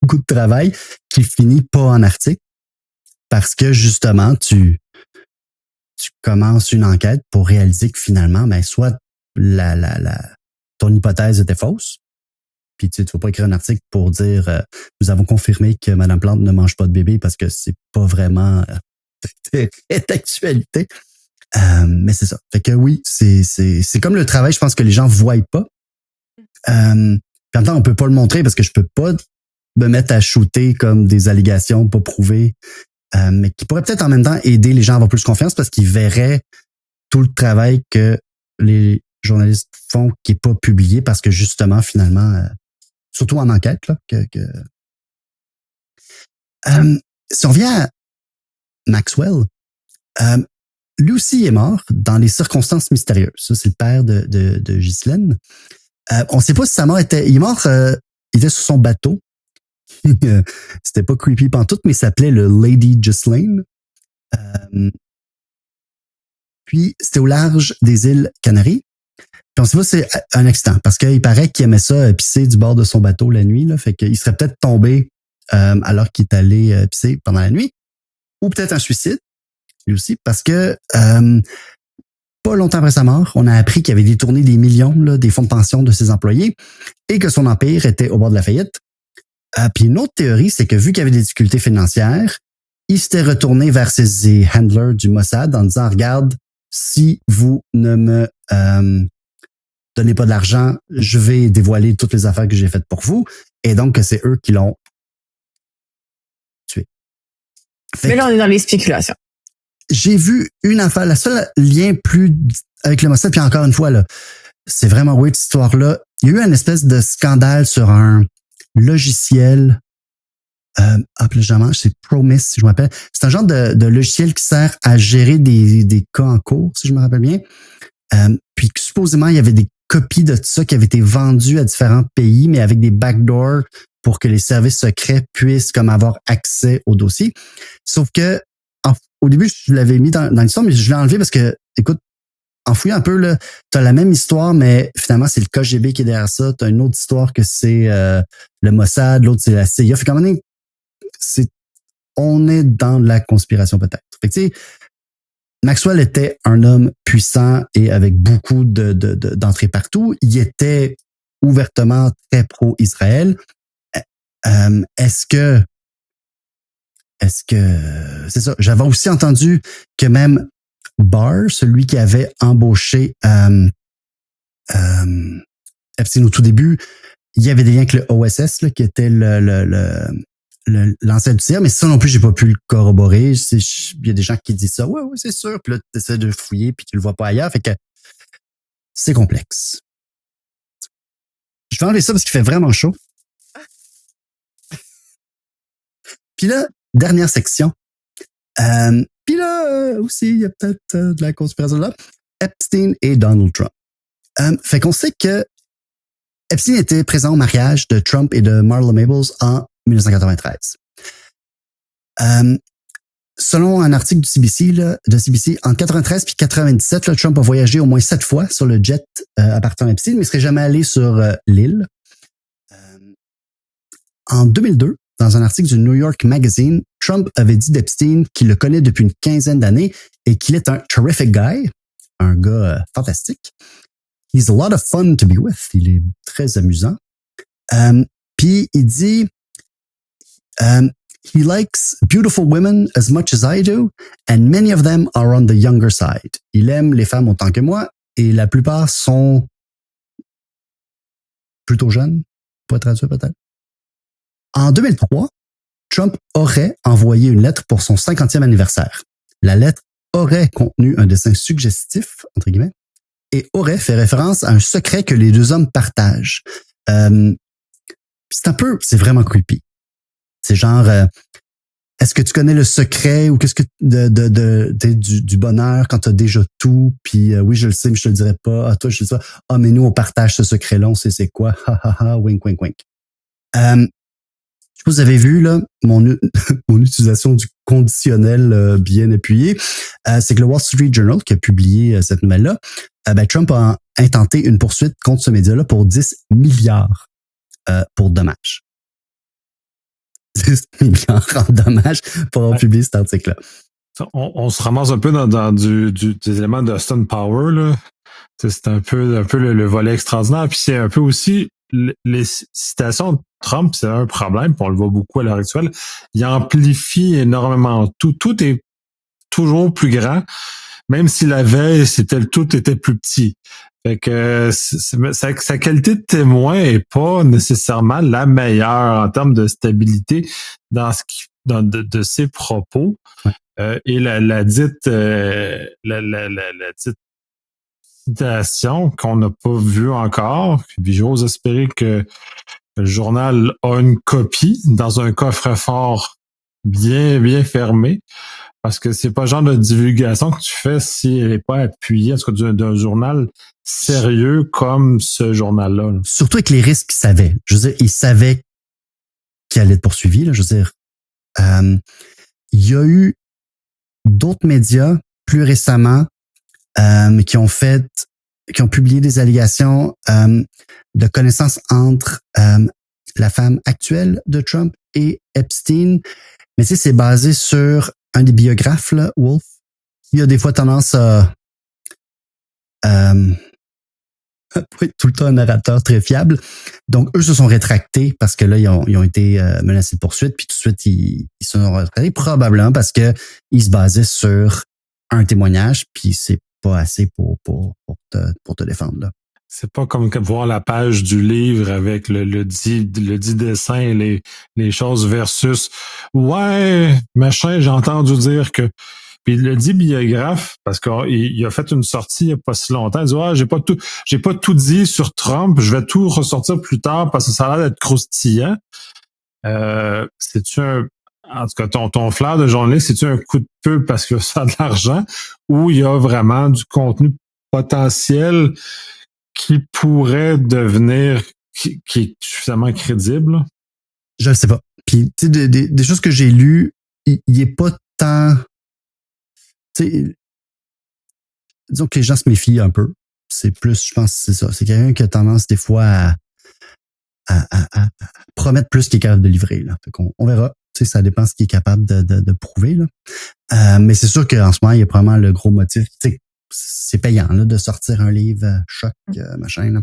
beaucoup de travail qui finit pas en article parce que justement, tu commences une enquête pour réaliser que finalement, ben, soit ton hypothèse était fausse, puis tu vas pas écrire un article pour dire nous avons confirmé que Mme Plante ne mange pas de bébé parce que c'est pas vraiment d'actualité. Mais c'est ça. Fait que oui, c'est comme le travail, je pense que les gens voient pas. Puis en même temps, on peut pas le montrer parce que je peux pas me mettre à shooter comme des allégations pas prouvées, mais qui pourraient peut-être en même temps aider les gens à avoir plus confiance parce qu'ils verraient tout le travail que les journalistes font qui est pas publié parce que justement, finalement, surtout en enquête, là, si on revient à Maxwell, lui aussi est mort dans les circonstances mystérieuses. Ça, c'est le père de Ghislaine. On ne sait pas si sa mort était... Il est mort, il était sur son bateau. C'était pas creepy pantoute, mais il s'appelait le Lady Ghislaine. Puis, c'était au large des îles Canaries. Puis on sait pas si c'est un accident, parce qu'il paraît qu'il aimait ça pisser du bord de son bateau la nuit. Là, fait qu'il serait peut-être tombé alors qu'il est allé pisser pendant la nuit. Ou peut-être un suicide, lui aussi, parce que pas longtemps après sa mort, on a appris qu'il avait détourné des millions là, des fonds de pension de ses employés et que son empire était au bord de la faillite. Puis une autre théorie, c'est que vu qu'il y avait des difficultés financières, il s'était retourné vers ses handlers du Mossad en disant « Regarde, si vous ne me donnez pas de l'argent, je vais dévoiler toutes les affaires que j'ai faites pour vous. » Et donc, c'est eux qui l'ont tué. Mais là, on est dans les spéculations. J'ai vu une affaire, le seul lien plus avec le Mossad, puis encore une fois, là, c'est vraiment weird cette histoire-là. Il y a eu une espèce de scandale sur un logiciel, c'est Promise, si je me rappelle. C'est un genre de logiciel qui sert à gérer des cas en cours, si je me rappelle bien. Puis supposément, il y avait des copies de ça qui avaient été vendues à différents pays, mais avec des backdoors pour que les services secrets puissent comme avoir accès au dossier. Sauf que au début, je l'avais mis dans l'histoire, mais je l'ai enlevé parce que, écoute, en fouillant un peu, tu as la même histoire, mais finalement, c'est le KGB qui est derrière ça. Tu as une autre histoire que c'est le Mossad, l'autre, c'est la CIA. Fait qu'à un moment donné, on est dans la conspiration peut-être. Fait que, tu sais, Maxwell était un homme puissant et avec beaucoup d'entrées partout. Il était ouvertement très pro-Israël. Est-ce que c'est ça? J'avais aussi entendu que même Barr, celui qui avait embauché Epstein au tout début, il y avait des liens avec le OSS, là, qui était l'ancêtre du CIA, mais ça non plus, j'ai pas pu le corroborer. Il y a des gens qui disent ça, ouais, c'est sûr. Puis là, tu essaies de fouiller, puis tu le vois pas ailleurs. Fait que c'est complexe. Je vais enlever ça parce qu'il fait vraiment chaud. Puis là, dernière section. Puis là, aussi, il y a peut-être de la conspiration là. Epstein et Donald Trump. Fait qu'on sait que Epstein était présent au mariage de Trump et de Marla Maples en 1993. Selon un article de CBC, en 93 puis 97, là, Trump a voyagé au moins 7 fois sur le jet appartenant à Epstein, mais il serait jamais allé sur l'île. En 2002, dans un article du New York Magazine, Trump avait dit d'Epstein qu'il le connaît depuis une quinzaine d'années et qu'il est un terrific guy, un gars fantastique. He's a lot of fun to be with. Il est très amusant. Puis il dit he likes beautiful women as much as I do, and many of them are on the younger side. Il aime les femmes autant que moi, et la plupart sont plutôt jeunes, pas traduire peut-être. En 2003, Trump aurait envoyé une lettre pour son 50e anniversaire. La lettre aurait contenu un dessin suggestif, entre guillemets, et aurait fait référence à un secret que les deux hommes partagent. C'est vraiment creepy. C'est genre, est-ce que tu connais le secret ou qu'est-ce que du bonheur quand tu as déjà tout, puis oui, je le sais, mais je te le dirai pas. Ah, toi, je sais ça. Ah, mais nous, on partage ce secret-là, on sait c'est quoi. Ha, ha, ha, wink, wink, wink. Je sais pas si vous avez vu, là, mon utilisation du conditionnel bien appuyé. C'est que le Wall Street Journal qui a publié cette nouvelle-là, Trump a intenté une poursuite contre ce média-là pour 10 milliards pour dommages. 10 milliards en dommages pour avoir publié cet article-là. On se ramasse un peu dans des éléments de Austin Power, là. C'est un peu le volet extraordinaire. Puis c'est un peu aussi les citations de Trump, c'est un problème, puis on le voit beaucoup à l'heure actuelle. Il amplifie énormément tout. Tout est toujours plus grand, même si la veille, tout était plus petit. Fait que sa qualité de témoin est pas nécessairement la meilleure en termes de stabilité de ses propos. Ouais. Et la dite citation qu'on n'a pas vue encore. Puis j'ose espérer que le journal a une copie dans un coffre-fort bien fermé. Parce que c'est pas le genre de divulgation que tu fais si elle n'est pas appuyée, en tout cas d'un journal sérieux comme ce journal-là. Là. Surtout avec les risques qu'il savait. Je veux dire, il savait qu'il allait être poursuivi. Là. Je veux dire, il y a eu d'autres médias plus récemment qui ont publié des allégations de connaissances entre la femme actuelle de Trump et Epstein. Mais tu sais, c'est basé sur un des biographes, là, Wolf, qui a des fois tendance à être tout le temps un narrateur très fiable. Donc, eux se sont rétractés parce que là, ils ont été menacés de poursuite, puis tout de suite, ils se sont rétractés, probablement parce que ils se basaient sur un témoignage, puis c'est pas assez pour te défendre, là. C'est pas comme voir la page du livre avec le dit dessin et les choses versus ouais, machin, j'ai entendu dire que. Puis le dit biographe, parce qu'il a fait une sortie il y a pas si longtemps, il dit j'ai pas tout dit sur Trump, je vais tout ressortir plus tard parce que ça a l'air d'être croustillant. C'est-tu en tout cas, ton flair de journaliste, c'est-tu un coup de pub parce que ça a de l'argent ou il y a vraiment du contenu potentiel qui pourrait devenir, qui est suffisamment crédible? Je le sais pas. Puis, tu sais, des choses que j'ai lues, il est pas tant... Tu sais, disons que les gens se méfient un peu. C'est plus, je pense, c'est ça. C'est quelqu'un qui a tendance des fois à promettre plus qu'il est capable de livrer, là. Fait qu'on verra. Tu sais, ça dépend de ce qu'il est capable de prouver, là. Mais c'est sûr qu'en ce moment, il y a probablement le gros motif. Tu sais, c'est payant, là, de sortir un livre choc, machin, là.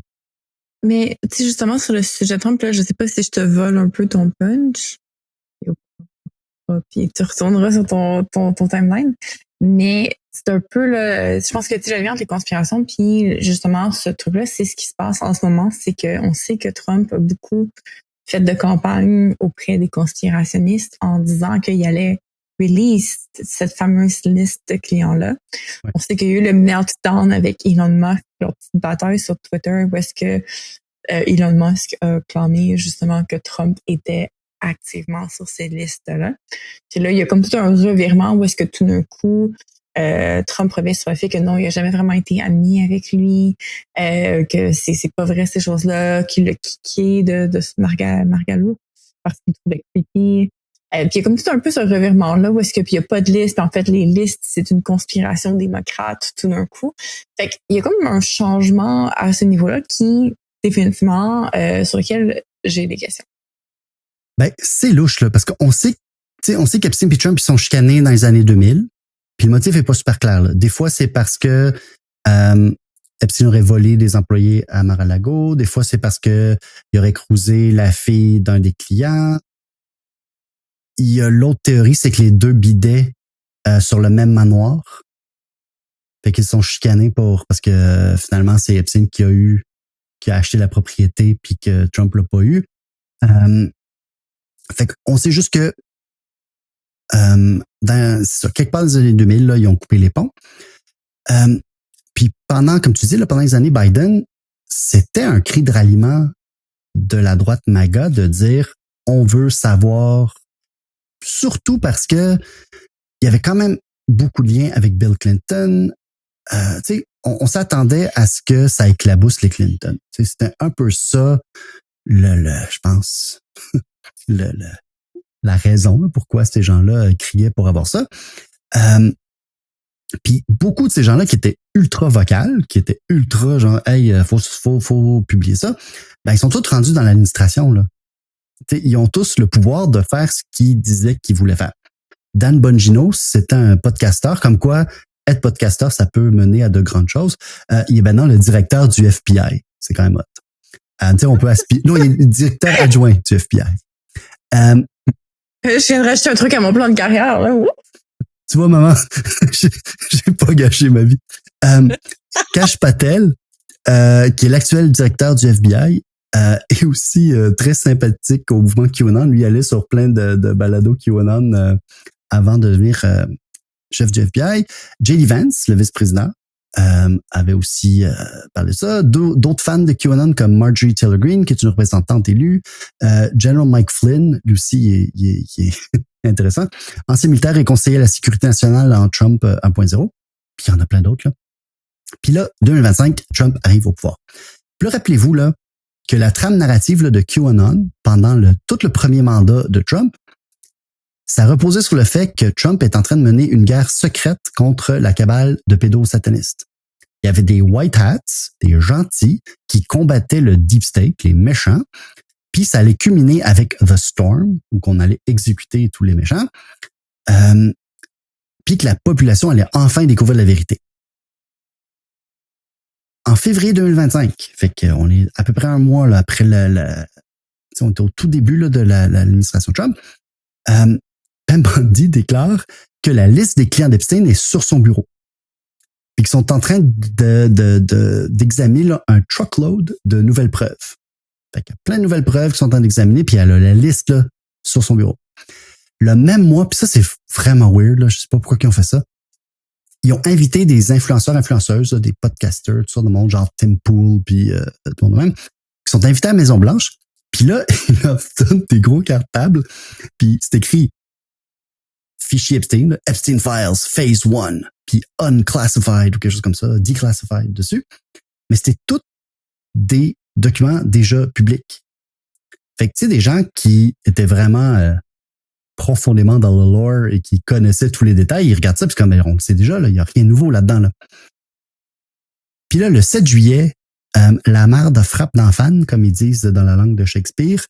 Mais, tu sais, justement, sur le sujet Trump, là, je sais pas si je te vole un peu ton punch. Puis tu retourneras sur ton timeline. Mais c'est un peu, là, je pense que tu j'avais entre les conspirations, puis justement, ce truc-là, c'est ce qui se passe en ce moment, c'est qu'on sait que Trump a beaucoup fait de campagne auprès des conspirationnistes en disant qu'il allait release cette fameuse liste de clients-là. Ouais. On sait qu'il y a eu le meltdown avec Elon Musk, leur petite bataille sur Twitter, où est-ce que Elon Musk a clamé justement que Trump était activement sur ces listes-là. Puis là, il y a comme tout un revirement où est-ce que tout d'un coup, Trump revient sur le fait que non, il a jamais vraiment été ami avec lui, que c'est pas vrai ces choses-là, qu'il l'a kické de Margalou parce qu'il trouvait creepy. Puis il y a comme tout un peu ce revirement-là où est-ce que puis il n'y a pas de liste, puis en fait les listes, c'est une conspiration démocrate tout d'un coup. Fait qu'il y a comme un changement à ce niveau-là qui, définitivement, sur lequel j'ai des questions. Ben, c'est louche, là, parce qu'on sait, qu'Epstein et Trump, ils sont chicanés dans les années 2000, puis le motif est pas super clair, là. Des fois, c'est parce que Epstein aurait volé des employés à Mar-a-Lago, des fois, c'est parce que il aurait cruisé la fille d'un des clients. Il y a l'autre théorie, c'est que les deux bidaient sur le même manoir. Fait qu'ils sont chicanés parce que finalement, c'est Epstein qui a acheté la propriété puis que Trump l'a pas eu. Fait qu'on sait juste que quelque part dans les années 2000, là, ils ont coupé les ponts. Puis comme tu dis, là, pendant les années Biden, c'était un cri de ralliement de la droite MAGA de dire on veut savoir surtout parce que il y avait quand même beaucoup de liens avec Bill Clinton. On s'attendait à ce que ça éclabousse les Clinton. C'était un peu ça, je pense, la raison là, pourquoi ces gens-là criaient pour avoir ça. Puis beaucoup de ces gens-là qui étaient ultra vocales, qui étaient ultra genre hey, faut publier ça, ben ils sont tous rendus dans l'administration là. Ils ont tous le pouvoir de faire ce qu'ils disaient qu'ils voulaient faire. Dan Bongino, c'est un podcasteur, comme quoi être podcasteur, ça peut mener à de grandes choses. Il est maintenant le directeur du FBI. C'est quand même hot. On peut aspirer. Non, il est le directeur adjoint du FBI. Je viens de rajouter un truc à mon plan de carrière, là. Tu vois, maman, j'ai pas gâché ma vie. Kash Patel, qui est l'actuel directeur du FBI, est aussi très sympathique au mouvement QAnon. Lui, il allait sur plein de balados QAnon avant de devenir chef du FBI. J.D. Vance, le vice-président, avait aussi parlé de ça. D'autres fans de QAnon comme Marjorie Taylor Greene, qui est une représentante élue. General Mike Flynn, lui aussi, il est intéressant. Ancien militaire et conseiller à la sécurité nationale en Trump 1.0. Puis il y en a plein d'autres, là. Puis là, 2025, Trump arrive au pouvoir. Puis là, rappelez-vous, là, que la trame narrative là, de QAnon, pendant tout le premier mandat de Trump, ça reposait sur le fait que Trump est en train de mener une guerre secrète contre la cabale de pédosatanistes. Il y avait des white hats, des gentils, qui combattaient le deep state, les méchants, puis ça allait culminer avec The Storm, où qu'on allait exécuter tous les méchants, puis que la population allait enfin découvrir la vérité. En février 2025, fait qu'on est à peu près un mois là, après on était au tout début là, de l'administration Trump, Pam Bondi déclare que la liste des clients d'Epstein est sur son bureau. Puis qu'ils sont en train d'examiner là, un truckload de nouvelles preuves. Fait qu'il y a plein de nouvelles preuves qui sont en train d'examiner, puis elle a la liste là, sur son bureau. Le même mois, puis ça c'est vraiment weird, là, je sais pas pourquoi ils ont fait ça. Ils ont invité des influenceuses, là, des podcasters, tout ça de monde, genre Tim Pool, puis tout le monde même, qui sont invités à la Maison-Blanche. Puis là, ils leur donnent des gros cartables, puis c'est écrit fichier Epstein, là, Epstein Files, Phase 1, puis Unclassified ou quelque chose comme ça, Declassified dessus. Mais c'était tous des documents déjà publics. Fait que tu sais, des gens qui étaient vraiment profondément dans le lore et qui connaissaient tous les détails, ils regardent ça, puis comme on le sait déjà, il n'y a rien de nouveau là-dedans. Là. Puis là, le 7 juillet, la merde frappe dans fan, comme ils disent dans la langue de Shakespeare.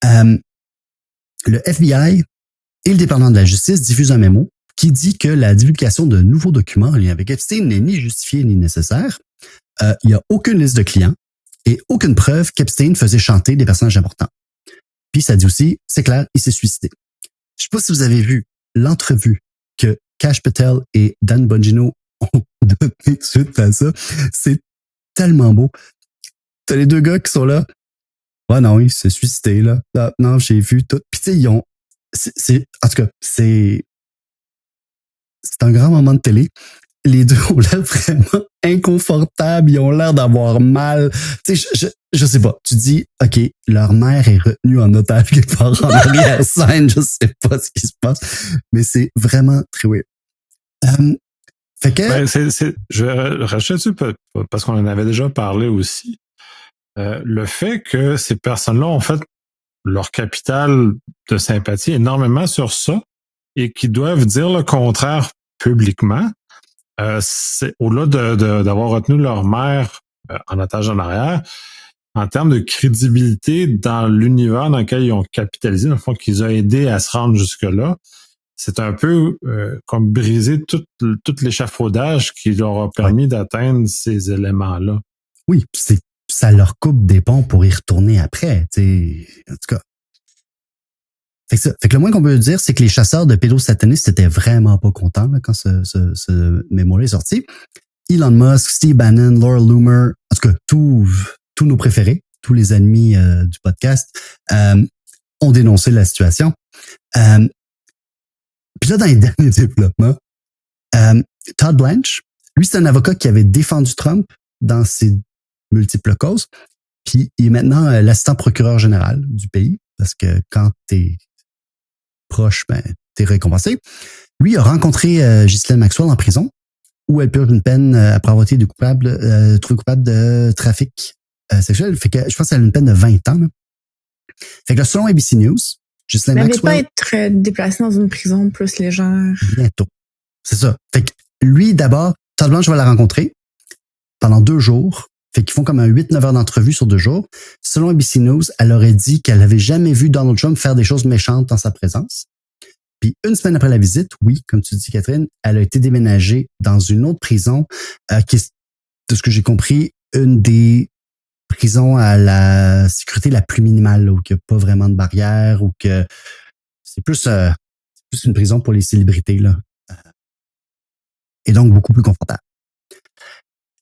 Le FBI et le département de la justice diffusent un mémo qui dit que la divulgation de nouveaux documents en lien avec Epstein n'est ni justifiée ni nécessaire. Il n'y a aucune liste de clients et aucune preuve qu'Epstein faisait chanter des personnages importants. Puis ça dit aussi, c'est clair, il s'est suicidé. Je sais pas si vous avez vu l'entrevue que Kash Patel et Dan Bongino ont donné suite à ça. C'est tellement beau. T'as les deux gars qui sont là. Ouais, non, il s'est suicidé, là. Ah, non, j'ai vu tout. Puis tu sais, ils ont... en tout cas, c'est un grand moment de télé. Les deux ont l'air vraiment inconfortables. Ils ont l'air d'avoir mal. Tu sais, je sais pas. Tu dis, OK, leur mère est retenue en otage quelque part en arrière-scène. Je sais pas ce qui se passe. Mais c'est vraiment très weird. Fait que... je rachète dessus parce qu'on en avait déjà parlé aussi. Le fait que ces personnes-là ont fait leur capital de sympathie énormément sur ça et qui doivent dire le contraire publiquement, c'est au-delà d'avoir retenu leur mère en otage en arrière, en termes de crédibilité dans l'univers dans lequel ils ont capitalisé, dans le fond, qu'ils ont aidé à se rendre jusque-là, c'est un peu comme briser tout l'échafaudage qui leur a permis d'atteindre ces éléments-là. Oui, ça leur coupe des ponts pour y retourner après. T'sais. En tout cas. Fait que le moins qu'on peut dire, c'est que les chasseurs de pédosatanistes étaient vraiment pas contents là, quand ce mémo-là est sorti. Elon Musk, Steve Bannon, Laura Loomer, en tout cas, tous nos préférés, tous les ennemis du podcast, ont dénoncé la situation. Puis là, dans les derniers développements, Todd Blanche, lui, c'est un avocat qui avait défendu Trump dans ses multiples causes. Puis il est maintenant l'assistant procureur général du pays, parce que quand t'es proche, ben, t'es récompensé. Lui a rencontré Ghislaine Maxwell en prison, où elle purge une peine après avoir été trouvé coupable de trafic sexuel. Fait que je pense qu'elle a une peine de 20 ans. Là. Fait que là, selon ABC News, Ghislaine Maxwell... Elle pas être déplacée dans une prison plus légère. Bientôt. C'est ça. Fait que lui, d'abord, Todd Blanche va la rencontrer pendant 2 jours. Fait qu'ils font comme un 8-9 heures d'entrevue sur 2 jours. Selon ABC News, elle aurait dit qu'elle avait jamais vu Donald Trump faire des choses méchantes dans sa présence. Puis 1 semaine après la visite, oui, comme tu dis, Catherine, elle a été déménagée dans une autre prison qui est, de ce que j'ai compris, une des prisons à la sécurité la plus minimale, là, où il n'y a pas vraiment de barrière, ou que c'est plus une prison pour les célébrités, là. Et donc beaucoup plus confortable.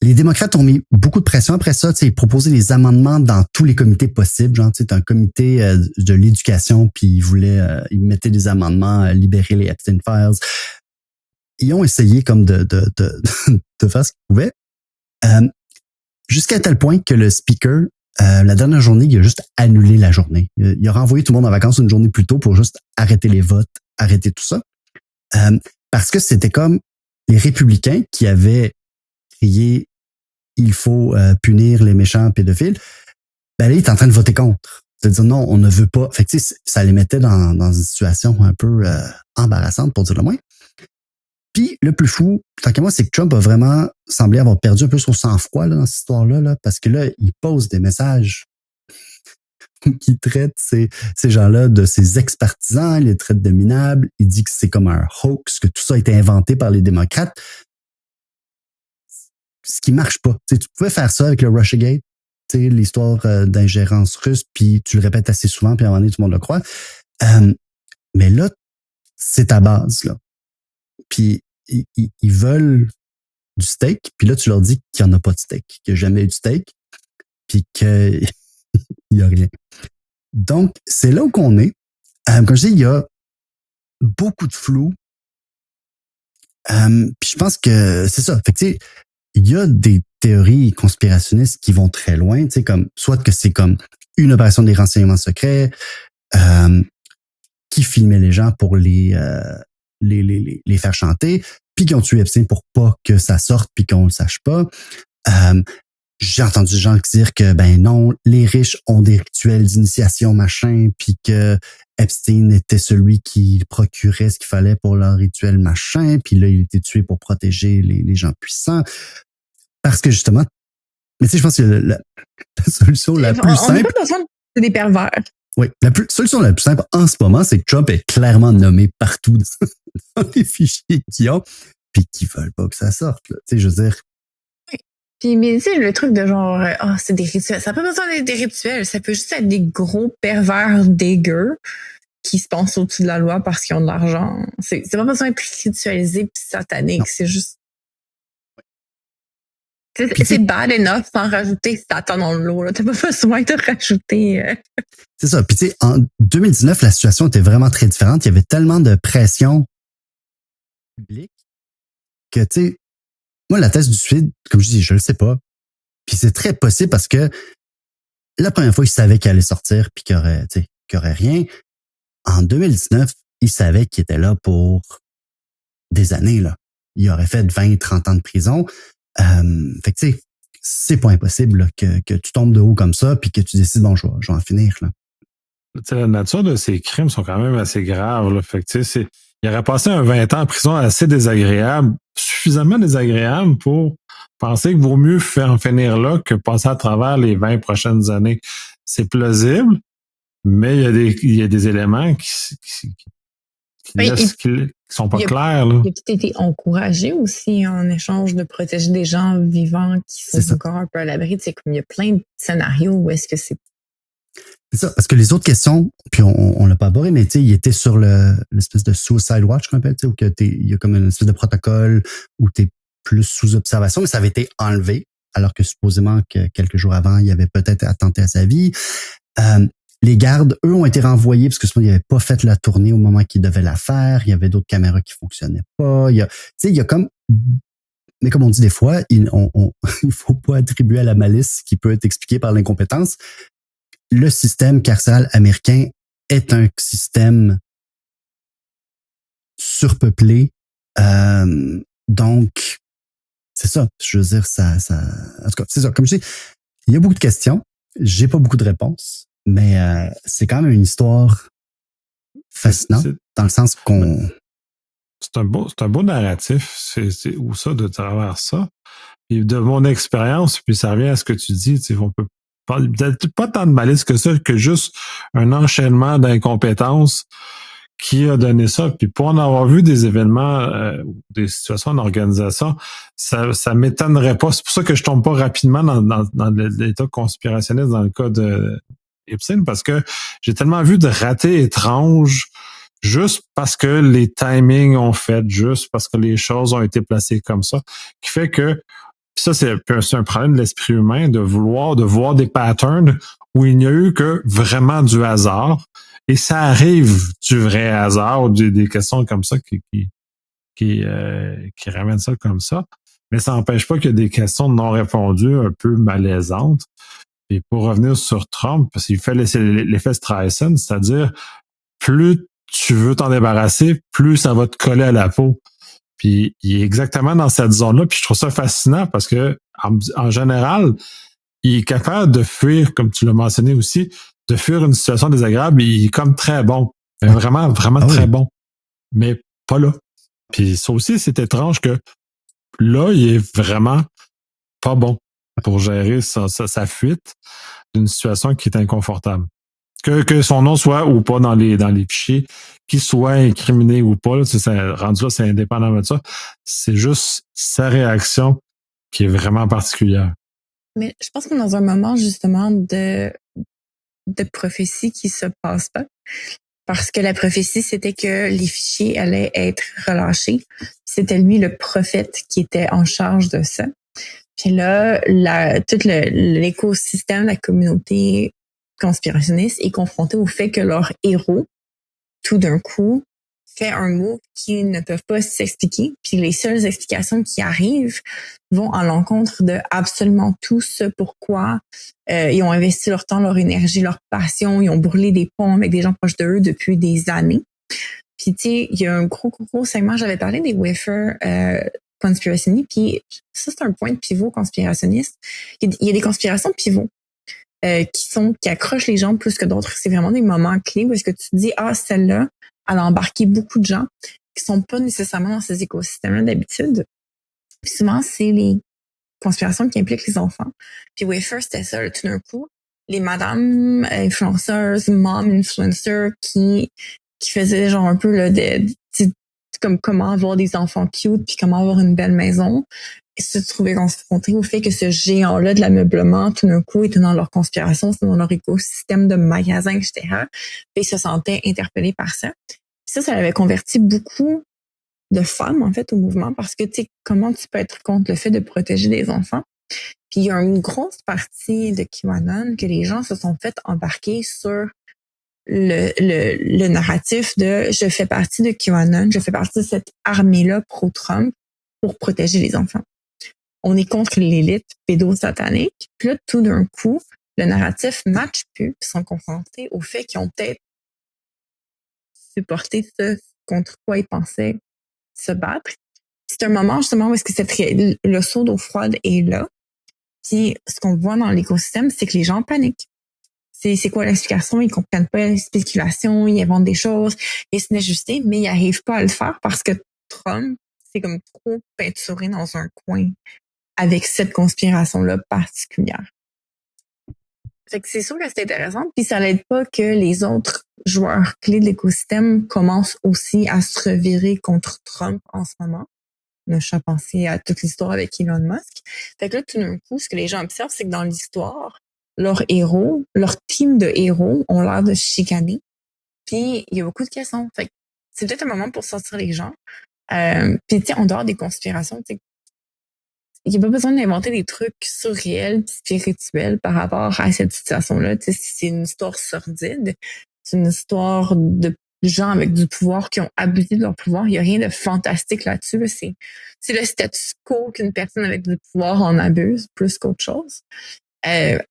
Les démocrates ont mis beaucoup de pression après ça, ils proposaient des amendements dans tous les comités possibles, genre tu sais, un comité de l'éducation, puis ils mettaient des amendements, libérer les Epstein Files. Ils ont essayé comme de faire ce qu'ils pouvaient, jusqu'à tel point que le speaker, la dernière journée, il a juste annulé la journée. Il a renvoyé tout le monde en vacances une journée plus tôt pour juste arrêter les votes, arrêter tout ça, parce que c'était comme les républicains qui avaient crié il faut punir les méchants pédophiles, ben là, il est en train de voter contre. C'est-à-dire non, on ne veut pas. Fait que ça les mettait dans une situation un peu embarrassante, pour dire le moins. Puis le plus fou, tant qu'à moi, c'est que Trump a vraiment semblé avoir perdu un peu son sang-froid là, dans cette histoire-là, là, parce que là, il pose des messages qui traitent ces gens-là de ses ex-partisans, il les traite de minables, il dit que c'est comme un hoax, que tout ça a été inventé par les démocrates. Ce qui marche pas. Tu pouvais faire ça avec le Russiagate, l'histoire d'ingérence russe, puis tu le répètes assez souvent, puis à un moment donné, tout le monde le croit. Mais là, c'est ta base, là. Puis ils veulent du steak, puis là, tu leur dis qu'il n'y en a pas de steak, qu'il n'y a jamais eu de steak, puis qu'il n'y a rien. Donc, c'est là où qu'on est. Comme je dis, il y a beaucoup de flou. Puis je pense que c'est ça. Fait que, tu sais, il y a des théories conspirationnistes qui vont très loin, tu sais, comme soit que c'est comme une opération des renseignements secrets qui filmait les gens pour les faire chanter, puis qui ont tué Epstein pour pas que ça sorte, puis qu'on le sache pas. J'ai entendu des gens dire que ben non, les riches ont des rituels d'initiation machin, puis que Epstein était celui qui procurait ce qu'il fallait pour leur rituel machin, puis là il était tué pour protéger les gens puissants. Parce que justement, mais tu sais, je pense que la solution la plus simple. On n'a pas besoin de des pervers. Oui, solution la plus simple en ce moment, c'est que Trump est clairement nommé partout dans les fichiers qu'ils ont, puis qu'ils veulent pas que ça sorte. Tu sais, je veux dire. Puis, mais tu sais, le truc de genre, c'est des rituels. Ça n'a pas besoin d'être des rituels. Ça peut juste être des gros pervers dégueux qui se pensent au-dessus de la loi parce qu'ils ont de l'argent. C'est pas besoin d'être ritualisé puis satanique. Non. C'est juste. C'est bad enough sans rajouter Satan dans le lot. T'as pas besoin de rajouter. C'est ça. Puis tu sais, en 2019, la situation était vraiment très différente. Il y avait tellement de pression publique que, tu sais, moi, la thèse du suicide, comme je dis, je le sais pas. Puis c'est très possible parce que la première fois, il savait qu'il allait sortir puis qu'il y aurait rien. En 2019, il savait qu'il était là pour des années, là. Il aurait fait 20-30 ans de prison. Fait que tu sais, c'est pas impossible là, que tu tombes de haut comme ça puis que tu décides, bon, je vais en finir, là. La nature de ces crimes sont quand même assez graves, là. Fait que tu sais, il aurait passé un 20 ans en prison assez désagréable, suffisamment désagréable pour penser qu'il vaut mieux en finir là que passer à travers les 20 prochaines années. C'est plausible, mais il y a des éléments qui sont pas clairs. Là. Il a peut-être été encouragé aussi en échange de protéger des gens vivants qui sont encore un peu à l'abri. C'est comme il y a plein de scénarios où est-ce que c'est. C'est ça, parce que les autres questions, puis on l'a pas abordé, mais tu sais, il était sur l'espèce de Suicide Watch qu'on appelle, tu sais, où il y a comme une espèce de protocole où tu es plus sous observation, mais ça avait été enlevé, alors que supposément que quelques jours avant, il avait peut-être attenté à sa vie. Les gardes, eux, ont été renvoyés parce que sinon, ils n'avaient pas fait la tournée au moment qu'ils devaient la faire. Il y avait d'autres caméras qui fonctionnaient pas. Il y a comme... Mais comme on dit des fois, il faut pas attribuer à la malice ce qui peut être expliqué par l'incompétence. Le système carcéral américain est un système surpeuplé. Donc, c'est ça. Je veux dire, en tout cas, c'est ça. Comme je dis, il y a beaucoup de questions. J'ai pas beaucoup de réponses, mais c'est quand même une histoire fascinante dans le sens qu'on... C'est un beau narratif. C'est où ça, de travers ça. Et de mon expérience, puis ça revient à ce que tu dis, on peut peut-être pas tant de malice que ça, que juste un enchaînement d'incompétences qui a donné ça. Puis pour en avoir vu des événements, des situations en organisation, ça m'étonnerait pas. C'est pour ça que je tombe pas rapidement dans l'état conspirationniste dans le cas de Epstein, parce que j'ai tellement vu de ratés étranges juste parce que les timings ont fait, juste parce que les choses ont été placées comme ça, qui fait que ça, c'est un problème de l'esprit humain de voir des patterns où il n'y a eu que vraiment du hasard. Et ça arrive du vrai hasard ou des questions comme ça qui ramènent ça comme ça. Mais ça n'empêche pas qu'il y a des questions non répondues un peu malaisantes. Et pour revenir sur Trump, parce qu'il fait l'effet Streisand, c'est-à-dire plus tu veux t'en débarrasser, plus ça va te coller à la peau. Puis il est exactement dans cette zone-là. Puis je trouve ça fascinant parce que en général, il est capable de fuir, comme tu l'as mentionné aussi, de fuir une situation désagréable. Il est comme très bon. Mais vraiment, vraiment très bon. Mais pas là. Puis ça aussi, c'est étrange que là, il est vraiment pas bon pour gérer sa fuite d'une situation qui est inconfortable. Que son nom soit ou pas dans les fichiers, qu'il soit incriminé ou pas, rendu là, c'est indépendant de ça. C'est juste sa réaction qui est vraiment particulière. Mais je pense qu'on est dans un moment justement de prophétie qui se passe pas. Parce que la prophétie, c'était que les fichiers allaient être relâchés. C'était lui le prophète qui était en charge de ça. Puis là, tout l'écosystème, la communauté conspirationniste est confronté au fait que leur héros, tout d'un coup, fait un mot qui ne peuvent pas s'expliquer. Puis les seules explications qui arrivent vont à l'encontre de absolument tout ce pourquoi ils ont investi leur temps, leur énergie, leur passion. Ils ont brûlé des ponts avec des gens proches d'eux depuis des années. Puis tu sais, il y a un gros segment. J'avais parlé des wafers conspirationnistes. Puis ça, c'est un point de pivot conspirationniste. Il y a des conspirations pivots. Qui accrochent les gens plus que d'autres. C'est vraiment des moments clés où est-ce que tu te dis, celle-là, elle a embarqué beaucoup de gens qui sont pas nécessairement dans ces écosystèmes-là d'habitude. Puis souvent, c'est les conspirations qui impliquent les enfants. Puis Wafer, c'était ça, là, tout d'un coup. Les madames influenceuses, mom influencers qui faisaient genre un peu là, comme comment avoir des enfants cute puis comment avoir une belle maison, se trouvaient confrontés au fait que ce géant-là de l'ameublement, tout d'un coup, était dans leur conspiration, c'était dans leur écosystème de magasins, etc. Et ils se sentaient interpellés par ça. Puis ça avait converti beaucoup de femmes, en fait, au mouvement parce que, tu sais, comment tu peux être contre le fait de protéger des enfants? Puis il y a une grosse partie de QAnon que les gens se sont fait embarquer sur le narratif de je fais partie de QAnon, je fais partie de cette armée-là pro-Trump pour protéger les enfants. On est contre l'élite pédosatanique. Puis là, tout d'un coup, le narratif ne matche plus, puis sont confrontés au fait qu'ils ont peut-être supporté ce contre quoi ils pensaient se battre. C'est un moment justement où est-ce que le saut d'eau froide est là. Puis ce qu'on voit dans l'écosystème, c'est que les gens paniquent. C'est quoi l'explication? Ils comprennent pas les spéculations, ils inventent des choses, ils se n'ajuster, mais ils n'arrivent pas à le faire parce que Trump, c'est comme trop peinturé dans un coin avec cette conspiration-là particulière. Fait que c'est sûr que c'est intéressant, puis ça l'aide pas que les autres joueurs clés de l'écosystème commencent aussi à se revirer contre Trump en ce moment. On a déjà pensé à toute l'histoire avec Elon Musk. Fait que là, tout d'un coup, ce que les gens observent, c'est que dans l'histoire, leurs héros, leur team de héros ont l'air de se chicaner. Puis il y a beaucoup de questions. Fait que c'est peut-être un moment pour sortir les gens. Puis tu sais, en dehors des conspirations, tu sais, il n'y a pas besoin d'inventer des trucs surréels, spirituels par rapport à cette situation-là. Tu sais, c'est une histoire sordide. C'est une histoire de gens avec du pouvoir qui ont abusé de leur pouvoir. Il n'y a rien de fantastique là-dessus. C'est le status quo qu'une personne avec du pouvoir en abuse plus qu'autre chose.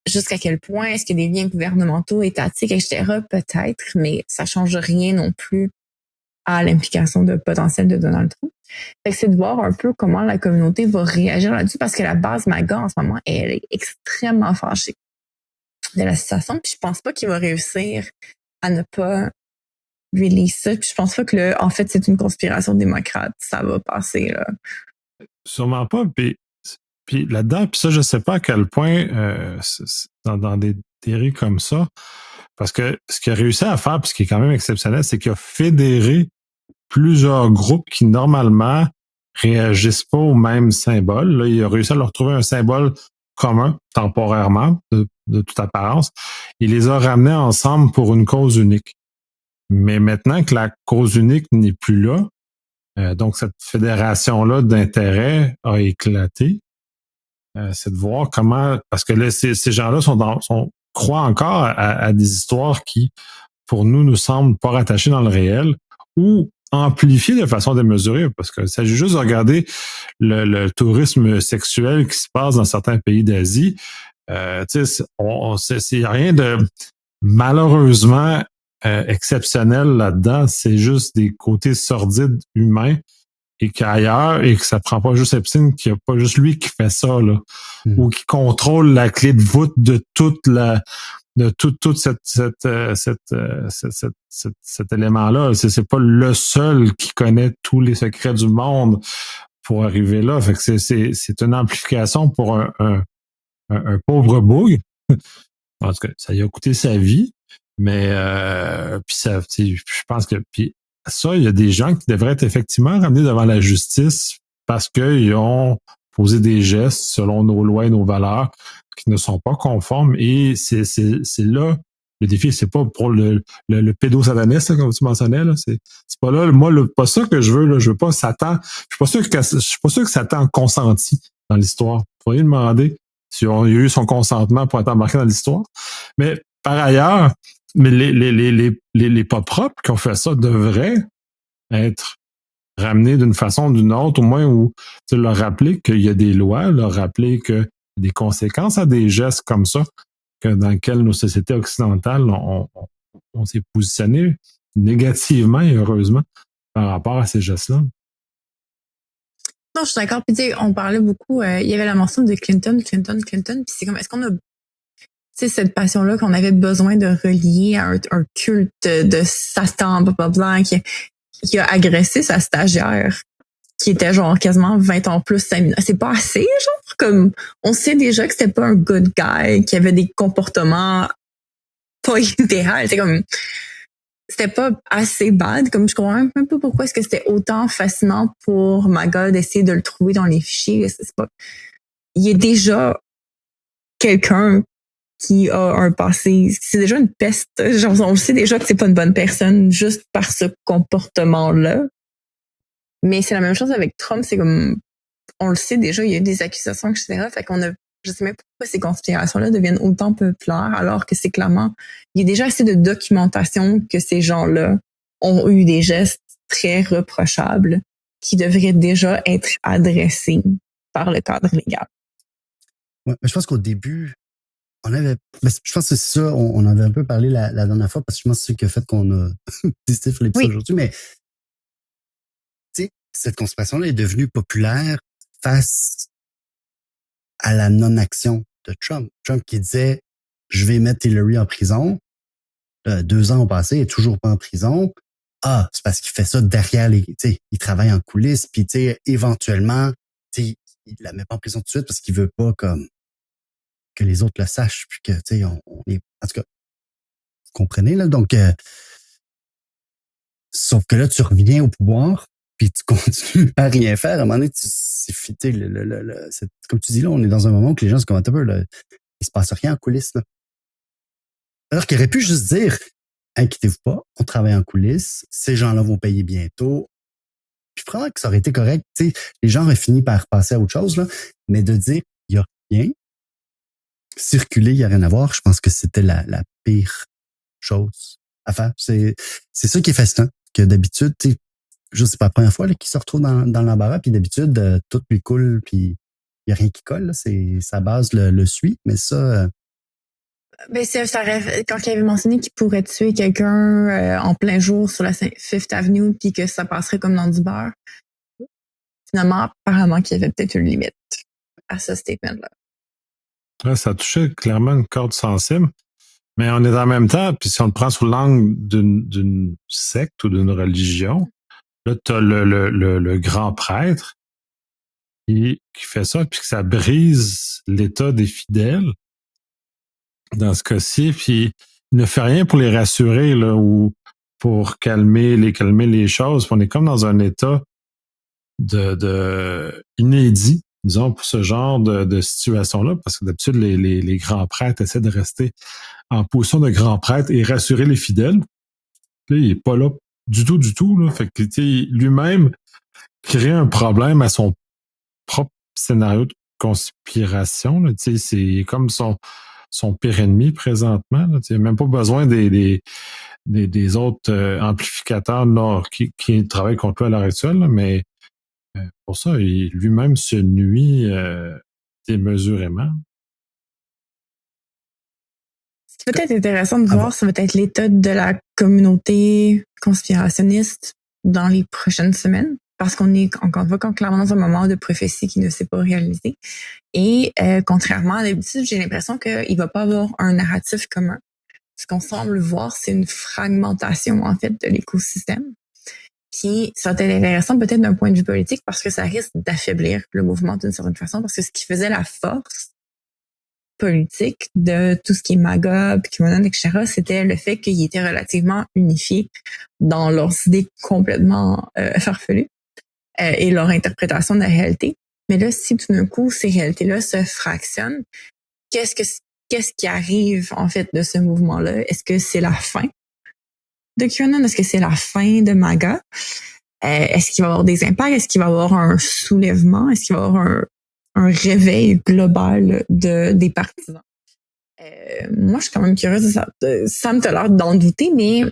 Jusqu'à quel point est-ce qu'il y a des liens gouvernementaux, étatiques, etc. Peut-être, mais ça change rien non plus à l'implication de potentielle de Donald Trump. Fait que c'est de voir un peu comment la communauté va réagir là-dessus parce que la base MAGA en ce moment, elle est extrêmement fâchée de la situation. Puis je pense pas qu'il va réussir à ne pas release ça. Puis je pense pas que en fait, c'est une conspiration démocrate. Ça va passer, là. Sûrement pas. Puis là-dedans, puis ça, je sais pas à quel point dans des théories comme ça, parce que ce qu'il a réussi à faire, puis ce qui est quand même exceptionnel, c'est qu'il a fédéré plusieurs groupes qui, normalement, réagissent pas au même symbole. Là, il a réussi à leur trouver un symbole commun, temporairement, de toute apparence. Il les a ramenés ensemble pour une cause unique. Mais maintenant que la cause unique n'est plus là, donc cette fédération-là d'intérêts a éclaté. C'est de voir comment, parce que là, ces gens-là croient encore à des histoires qui, pour nous semblent pas rattachées dans le réel ou amplifiées de façon démesurée, parce que ça s'agit juste de regarder le tourisme sexuel qui se passe dans certains pays d'Asie. Tu sais, c'est rien de malheureusement exceptionnel là-dedans. C'est juste des côtés sordides humains et qu'ailleurs, et que ça prend pas juste Epstein, qu'il n'y a pas juste lui qui fait ça, là, ou qui contrôle la clé de voûte de toute cet élément-là. C'est pas le seul qui connaît tous les secrets du monde pour arriver là. Fait que c'est une amplification pour un pauvre boug. En tout cas, ça lui a coûté sa vie, mais puis ça, je pense que puis ça, il y a des gens qui devraient être effectivement ramenés devant la justice parce qu'ils ont posé des gestes selon nos lois et nos valeurs qui ne sont pas conformes. Et c'est là le défi. C'est pas pour le pédosatanisme, comme tu mentionnais, là. C'est pas là. Moi, pas ça que je veux, là. Je veux pas Satan. Je suis pas sûr que Satan a consenti dans l'histoire. Il faudrait demander s'il a eu son consentement pour être embarqué dans l'histoire. Mais par ailleurs, mais les pas propres qui ont fait ça devraient être ramenés d'une façon ou d'une autre, au moins où tu leur rappeler qu'il y a des lois, leur rappeler qu'il y a des conséquences à des gestes comme ça, que dans lesquels nos sociétés occidentales on s'est positionné négativement et heureusement par rapport à ces gestes-là. Non, je suis d'accord. Puis tu sais, on parlait beaucoup, il y avait la mention de Clinton, puis c'est comme, est-ce qu'on a cette passion-là qu'on avait besoin de relier à un culte de Satan, blablabla, qui a agressé sa stagiaire, qui était genre quasiment 20 ans plus. C'est pas assez, genre, comme, on sait déjà que c'était pas un good guy, qui avait des comportements pas idéaux. C'était pas assez bad, comme je comprends même pas pourquoi est-ce que c'était autant fascinant pour MAGA d'essayer de le trouver dans les fichiers. Il est déjà quelqu'un qui a un passé, c'est déjà une peste. Genre, on sait déjà que c'est pas une bonne personne juste par ce comportement-là. Mais c'est la même chose avec Trump, c'est comme, on le sait déjà, il y a eu des accusations, etc. Fait qu'on a, je sais même pas pourquoi ces conspirations-là deviennent autant populaires, alors que c'est clairement, il y a déjà assez de documentation que ces gens-là ont eu des gestes très reprochables qui devraient déjà être adressés par le cadre légal. Ouais, mais je pense qu'au début, je pense que c'est ça, on avait un peu parlé la dernière fois, parce que je pense que c'est ce qui a fait qu'on a décidé de faire l'épisode aujourd'hui, mais tu sais, cette conspiration-là est devenue populaire face à la non-action de Trump. Trump qui disait, je vais mettre Hillary en prison. 2 ans ont passé, il est toujours pas en prison. Ah, c'est parce qu'il fait ça derrière tu sais, il travaille en coulisses, puis tu sais, éventuellement, tu sais, il la met pas en prison tout de suite parce qu'il veut pas comme que les autres le sachent, puis que, tu sais, on est... En tout cas, vous comprenez, là? Donc, sauf que là, tu reviens au pouvoir, puis tu continues à rien faire. À un moment donné, c'est fité. Comme tu dis, là, on est dans un moment où les gens se commentent un peu, là, il se passe rien en coulisses, là. Alors qu'il aurait pu juste dire, inquiétez-vous pas, on travaille en coulisses, ces gens-là vont payer bientôt. Puis probablement que ça aurait été correct. Tu sais, les gens auraient fini par passer à autre chose, là, mais de dire, il n'y a rien, circuler, il n'y a rien à voir, je pense que c'était la pire chose à faire. C'est ça qui est fascinant, que d'habitude, tu sais, juste c'est pas la première fois qu'il se retrouve dans l'embarras, puis d'habitude, tout lui coule, puis il n'y a rien qui colle. Là, sa base le suit, mais ça, Ben, quand il avait mentionné qu'il pourrait tuer quelqu'un en plein jour sur la Fifth Avenue puis que ça passerait comme dans du beurre, finalement, apparemment qu'il y avait peut-être une limite à ce statement-là. Ouais, ça touchait clairement une corde sensible. Mais on est en même temps, puis si on le prend sous l'angle d'une secte ou d'une religion, là, tu as le grand prêtre qui fait ça, puis que ça brise l'état des fidèles dans ce cas-ci, puis il ne fait rien pour les rassurer là, ou pour calmer les choses. Puis on est comme dans un état de inédit, disons, pour ce genre de situation-là, parce que d'habitude, les grands prêtres essaient de rester en position de grand prêtre et rassurer les fidèles. Là, il n'est pas là du tout. Là. Fait que lui-même crée un problème à son propre scénario de conspiration. Là. C'est comme son pire ennemi présentement. Là. Il n'a même pas besoin des autres amplificateurs qui travaillent contre lui à l'heure actuelle, là, mais pour ça, lui-même se nuit démesurément. Ce qui peut être intéressant de voir, ça va être l'état de la communauté conspirationniste dans les prochaines semaines, parce qu'on est encore une fois clairement dans un moment de prophétie qui ne s'est pas réalisé. Et contrairement à d'habitude, j'ai l'impression qu'il ne va pas avoir un narratif commun. Ce qu'on semble voir, c'est une fragmentation en fait de l'écosystème. Puis ça va être intéressant peut-être d'un point de vue politique parce que ça risque d'affaiblir le mouvement d'une certaine façon, parce que ce qui faisait la force politique de tout ce qui est MAGA, puis QAnon, etc., c'était le fait qu'ils étaient relativement unifiés dans leurs idées complètement farfelues et leur interprétation de la réalité. Mais là, si tout d'un coup, ces réalités-là se fractionnent, qu'est-ce qui arrive, en fait, de ce mouvement-là? Est-ce que c'est la fin de QAnon? Est-ce que c'est la fin de MAGA? Est-ce qu'il va y avoir des impacts? Est-ce qu'il va y avoir un soulèvement? Est-ce qu'il va y avoir un réveil global des partisans? Moi, je suis quand même curieuse de ça. Ça me t'a l'air d'en douter, mais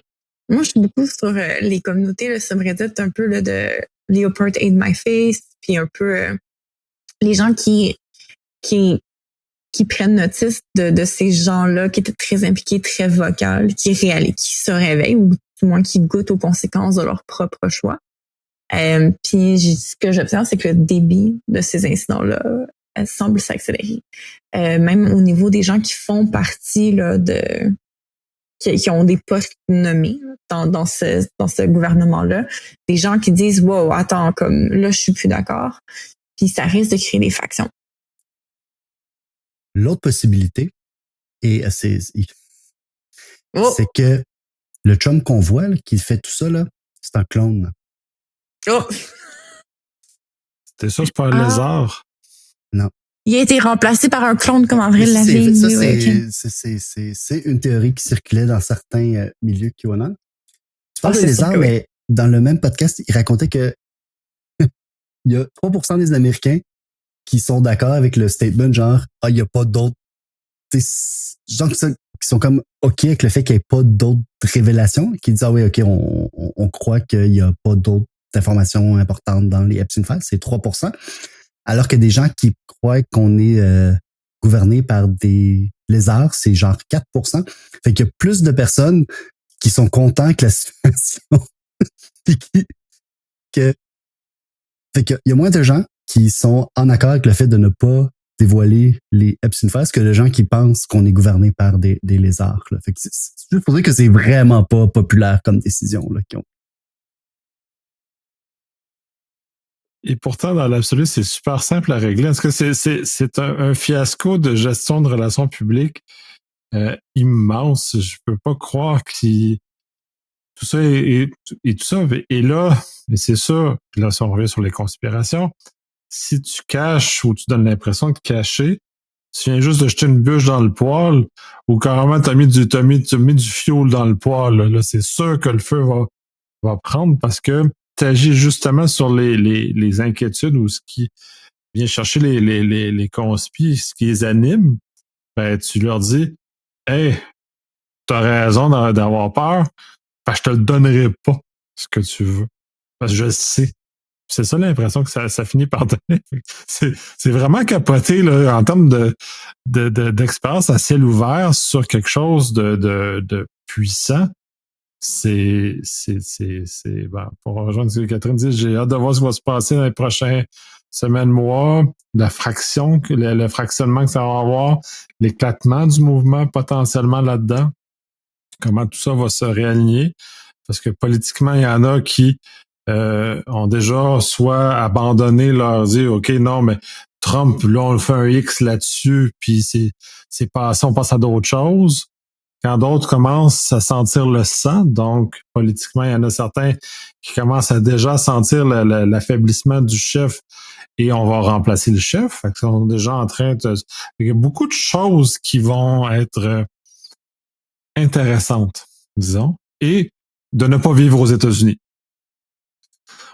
moi, je suis beaucoup sur les communautés, le subreddit un peu là, de Leopard Ate My Face, puis un peu les gens qui prennent notice de ces gens-là qui étaient très impliqués, très vocaux, qui se réveillent, ou du moins qui goûtent aux conséquences de leur propre choix. Puis ce que j'observe, c'est que le débit de ces incidents-là semble s'accélérer. Même au niveau des gens qui font partie là, qui ont des postes nommés dans ce gouvernement-là, des gens qui disent wow, attends, comme là, je suis plus d'accord. Puis ça risque de créer des factions. L'autre possibilité, c'est que le Trump qu'on voit, là, qui fait tout ça, là, c'est un clone. Oh! C'était ça, c'est pas un lézard. Non. Il a été remplacé par un clone comme Avril Lavigne. C'est une théorie qui circulait dans certains milieux QAnon. Tu parles de lézard, mais dans le même podcast, il racontait que il y a 3% des Américains qui sont d'accord avec le statement genre il n'y a pas d'autres. Gens qui sont comme OK avec le fait qu'il n'y ait pas d'autres révélations, qui disent oui, OK, on croit qu'il n'y a pas d'autres informations importantes dans les Epstein Files, c'est 3%. Alors que des gens qui croient qu'on est gouverné par des lézards, c'est genre 4%. Fait qu'il y a plus de personnes qui sont contents que la situation. Fait qu'il y a moins de gens qui sont en accord avec le fait de ne pas dévoiler les Epstein Files que de gens qui pensent qu'on est gouverné par des lézards. Là. Fait que je faut dire que c'est vraiment pas populaire comme décision. Là, Et pourtant, dans l'absolu, c'est super simple à régler. Est-ce que c'est un fiasco de gestion de relations publiques immense? Je peux pas croire que tout ça et tout ça. Et là, mais c'est ça. Puis là, si on revient sur les conspirations, si tu caches ou tu donnes l'impression de cacher, tu viens juste de jeter une bûche dans le poêle ou carrément t'as mis du fioul dans le poêle. Là, c'est sûr que le feu va prendre parce que tu agis justement sur les inquiétudes ou ce qui vient chercher les conspis, ce qui les anime. Ben, tu leur dis hey, t'as raison d'avoir peur, ben, je te le donnerai pas ce que tu veux. Parce que je le sais. C'est ça l'impression que ça finit par donner. C'est vraiment capoté là, en termes d'expérience à ciel ouvert sur quelque chose de puissant. C'est bon, pour rejoindre ce que Catherine dit, j'ai hâte de voir ce qui va se passer dans les prochaines semaines, mois, le fractionnement que ça va avoir, l'éclatement du mouvement potentiellement là-dedans, comment tout ça va se réaligner, parce que politiquement, il y en a qui ont déjà soit abandonné leur dire OK, non, mais Trump, là, on fait un X là-dessus, puis c'est passé, on passe à d'autres choses. Quand d'autres commencent à sentir le sang, donc politiquement, il y en a certains qui commencent à déjà sentir l'affaiblissement du chef et on va remplacer le chef. Fait qu'ils sont déjà en train de... Il y a beaucoup de choses qui vont être intéressantes, disons, et de ne pas vivre aux États-Unis.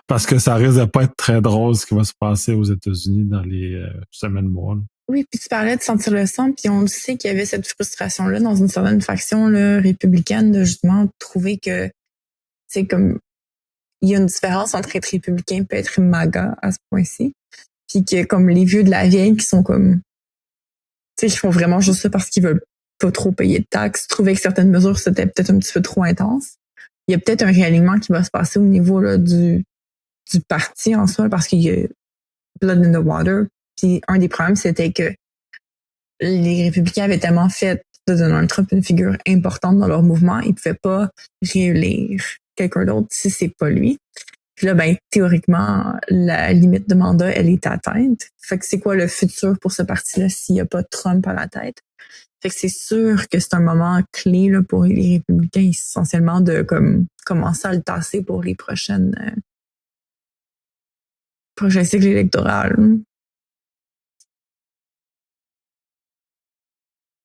Parce que ça risque de pas être très drôle ce qui va se passer aux États-Unis dans les semaines, mois. Oui, puis tu parlais de sentir le sang, puis on le sait qu'il y avait cette frustration-là dans une certaine faction là, républicaine de justement trouver que c'est comme il y a une différence entre être républicain et être MAGA à ce point-ci. Puis que comme les vieux de la vieille qui sont comme tu sais, ils font vraiment juste ça parce qu'ils veulent pas trop payer de taxes, trouver que certaines mesures c'était peut-être un petit peu trop intense. Il y a peut-être un réalignement qui va se passer au niveau là, du parti en soi parce qu'il y a blood in the water. Puis un des problèmes, c'était que les républicains avaient tellement fait de Donald Trump une figure importante dans leur mouvement, ils ne pouvaient pas réélire quelqu'un d'autre si c'est pas lui. Puis là, ben, théoriquement, la limite de mandat, elle est atteinte. Fait que c'est quoi le futur pour ce parti-là s'il n'y a pas Trump à la tête? Fait que c'est sûr que c'est un moment clé là, pour les républicains, essentiellement, de comme commencer à le tasser pour les prochains cycles électoraux.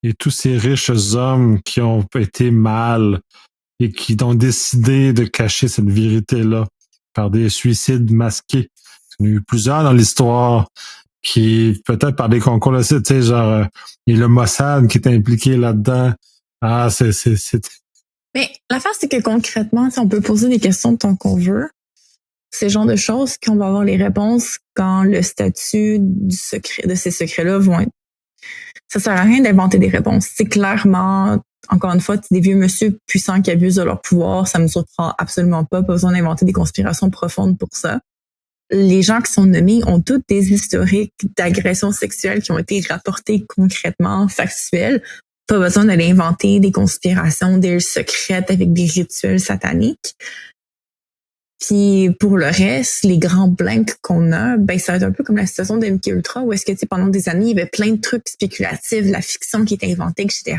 Et tous ces riches hommes qui ont été mal et qui ont décidé de cacher cette vérité-là par des suicides masqués. Il y en a eu plusieurs dans l'histoire qui, peut-être par des concours, là, tu sais, genre, il y a le Mossad qui est impliqué là-dedans. Ah, c'est... Mais l'affaire, c'est que concrètement, on peut poser des questions tant qu'on veut. C'est le genre de choses qu'on va avoir les réponses quand le statut du secret, de ces secrets-là vont être. Ça sert à rien d'inventer des réponses. C'est clairement, encore une fois, des vieux monsieur puissants qui abusent de leur pouvoir. Ça me surprend absolument pas. Pas besoin d'inventer des conspirations profondes pour ça. Les gens qui sont nommés ont tous des historiques d'agressions sexuelles qui ont été rapportés concrètement, factuels. Pas besoin d'aller inventer des conspirations, des secrètes avec des rituels sataniques. Puis pour le reste, les grands blanks qu'on a, ben ça va être un peu comme la situation de MK Ultra, où est-ce que pendant des années, il y avait plein de trucs spéculatifs, la fiction qui était inventée, etc.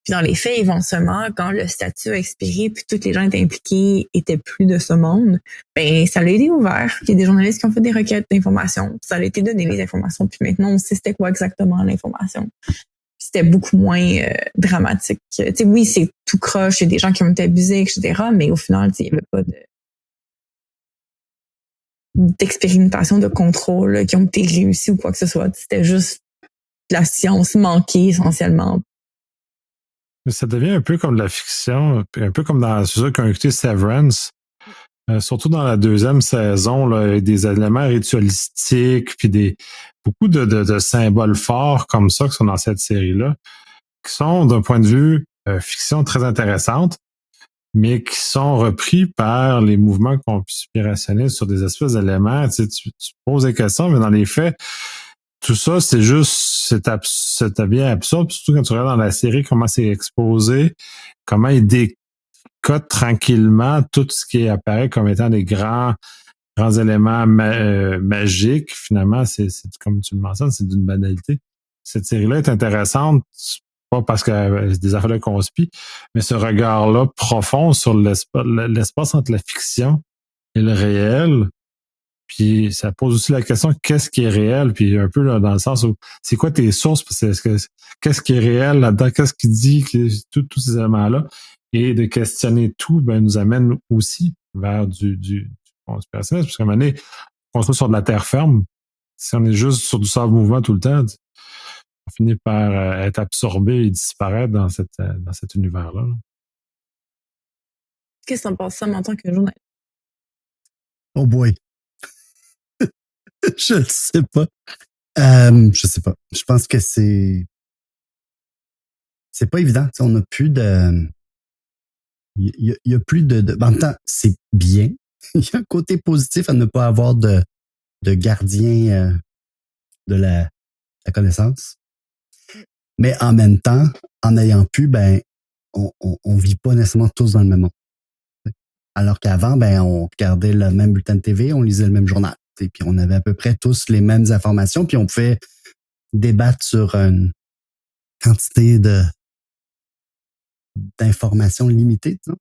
Puis dans les faits, éventuellement, quand le statut a expiré, puis tous les gens étaient impliqués, étaient plus de ce monde, ben ça l'a été ouvert. Il y a des journalistes qui ont fait des requêtes d'informations, ça a été donné les informations, puis maintenant on sait c'était quoi exactement l'information. C'était beaucoup moins dramatique. Tu sais, oui, c'est tout croche, il y a des gens qui ont été abusés, etc. Mais au final, il n'y avait pas d'expérimentation, de contrôle là, qui ont été réussis ou quoi que ce soit. C'était juste de la science manquée essentiellement. Mais ça devient un peu comme de la fiction, un peu comme dans ceux qui ont écouté Severance, surtout dans la deuxième saison, là, avec des éléments ritualistiques, puis beaucoup de symboles forts comme ça qui sont dans cette série-là, qui sont d'un point de vue fiction très intéressante, mais qui sont repris par les mouvements conspirationnistes sur des espèces d'éléments. Tu poses des questions, mais dans les faits, tout ça, c'est juste, c'est bien absurde, surtout quand tu regardes dans la série comment c'est exposé, comment ils décodent tranquillement tout ce qui apparaît comme étant des grands éléments magiques. Finalement, c'est comme tu le mentionnes, c'est d'une banalité. Cette série-là est intéressante, pas parce que c'est des affaires de conspi, mais ce regard-là profond sur l'espace entre la fiction et le réel. Puis ça pose aussi la question qu'est-ce qui est réel, puis un peu là, dans le sens où c'est quoi tes sources, qu'est-ce qui est réel là-dedans, qu'est-ce qui dit tous ces éléments-là, et de questionner tout, ben nous amène aussi vers du conspirationnisme, parce qu'à un moment donné, on se trouve sur de la terre ferme. Si on est juste sur du sable mouvement tout le temps, on finit par être absorbé et disparaître dans cet univers-là. Qu'est-ce que t'en penses ça en tant que journaliste? Oh boy. Je ne sais pas. Je sais pas. Je pense que c'est pas évident. T'sais, on n'a plus de. Il y a plus de. En même temps, c'est bien. Il y a un côté positif à ne pas avoir de gardien de la connaissance. Mais en même temps, en ayant pu, ben, on vit pas nécessairement tous dans le même monde. Alors qu'avant, ben, on regardait le même bulletin de TV, on lisait le même journal. Puis on avait à peu près tous les mêmes informations, puis on pouvait débattre sur une quantité d'informations limitées, disons.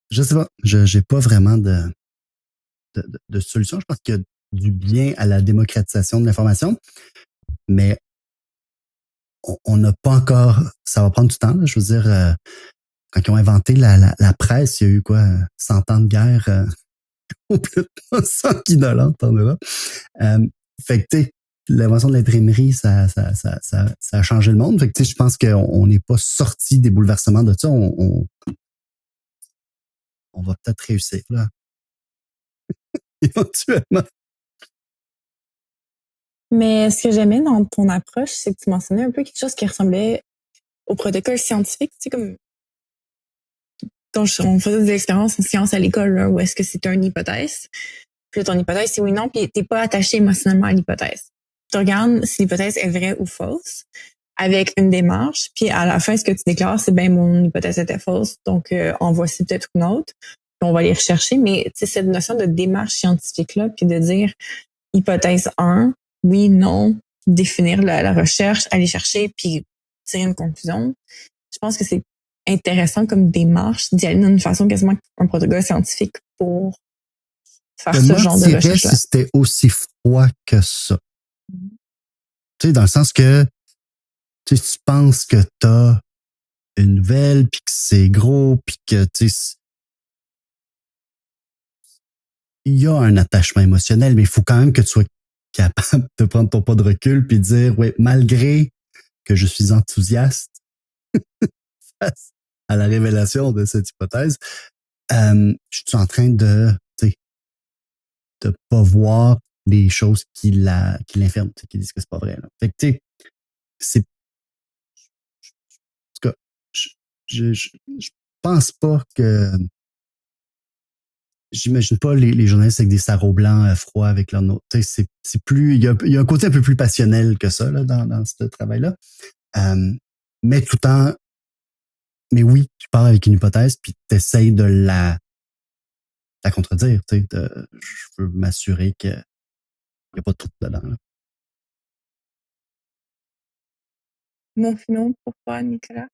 Je sais pas, j'ai pas vraiment de solution. Je pense qu'il y a du bien à la démocratisation de l'information, mais on n'a pas encore, ça va prendre du temps, là. Je veux dire, quand ils ont inventé la presse, il y a eu quoi, 100 ans de guerre complètement sanguinolente en Europe. Fait que, tu sais, l'invention de l'imprimerie, ça a changé le monde. Fait que, tu sais, je pense qu'on n'est pas sorti des bouleversements de ça. On va peut-être réussir, là. Éventuellement. Mais ce que j'aimais dans ton approche, c'est que tu mentionnais un peu quelque chose qui ressemblait au protocole scientifique, tu sais, comme on faisait des expériences en sciences à l'école, là, où est-ce que c'est une hypothèse. Puis là, ton hypothèse, c'est oui, non, puis t'es pas attaché émotionnellement à l'hypothèse. Tu regardes si l'hypothèse est vraie ou fausse avec une démarche, puis à la fin, ce que tu déclares, c'est ben mon hypothèse était fausse, donc en voici peut-être une autre, puis on va aller rechercher. Mais tu sais, cette notion de démarche scientifique-là, puis de dire hypothèse 1, oui, non, définir la recherche, aller chercher, puis tirer une conclusion. Je pense que c'est intéressant comme démarche d'y aller d'une façon quasiment un protocole scientifique pour faire ce genre de recherche-là. Si c'était aussi froid que ça. Tu sais, dans le sens que tu penses que t'as une nouvelle, puis que c'est gros, puis que tu sais, il y a un attachement émotionnel, mais il faut quand même que tu sois capable de prendre ton pas de recul puis de dire, oui, malgré que je suis enthousiaste face à la révélation de cette hypothèse, je suis en train de pas voir les choses qui l'infirment, qui disent que c'est pas vrai. Là. Fait que, tu sais, c'est... En tout cas, je pense pas que... J'imagine pas les journalistes avec des sarraux blancs froids avec leur note. C'est plus... Il y a un côté un peu plus passionnel que ça là, dans ce travail-là. Mais tout le temps... Mais oui, tu pars avec une hypothèse puis tu essaies de la contredire. Je veux m'assurer qu'il n'y a pas de truc dedans. Là. Mon film, pourquoi, Nicolas?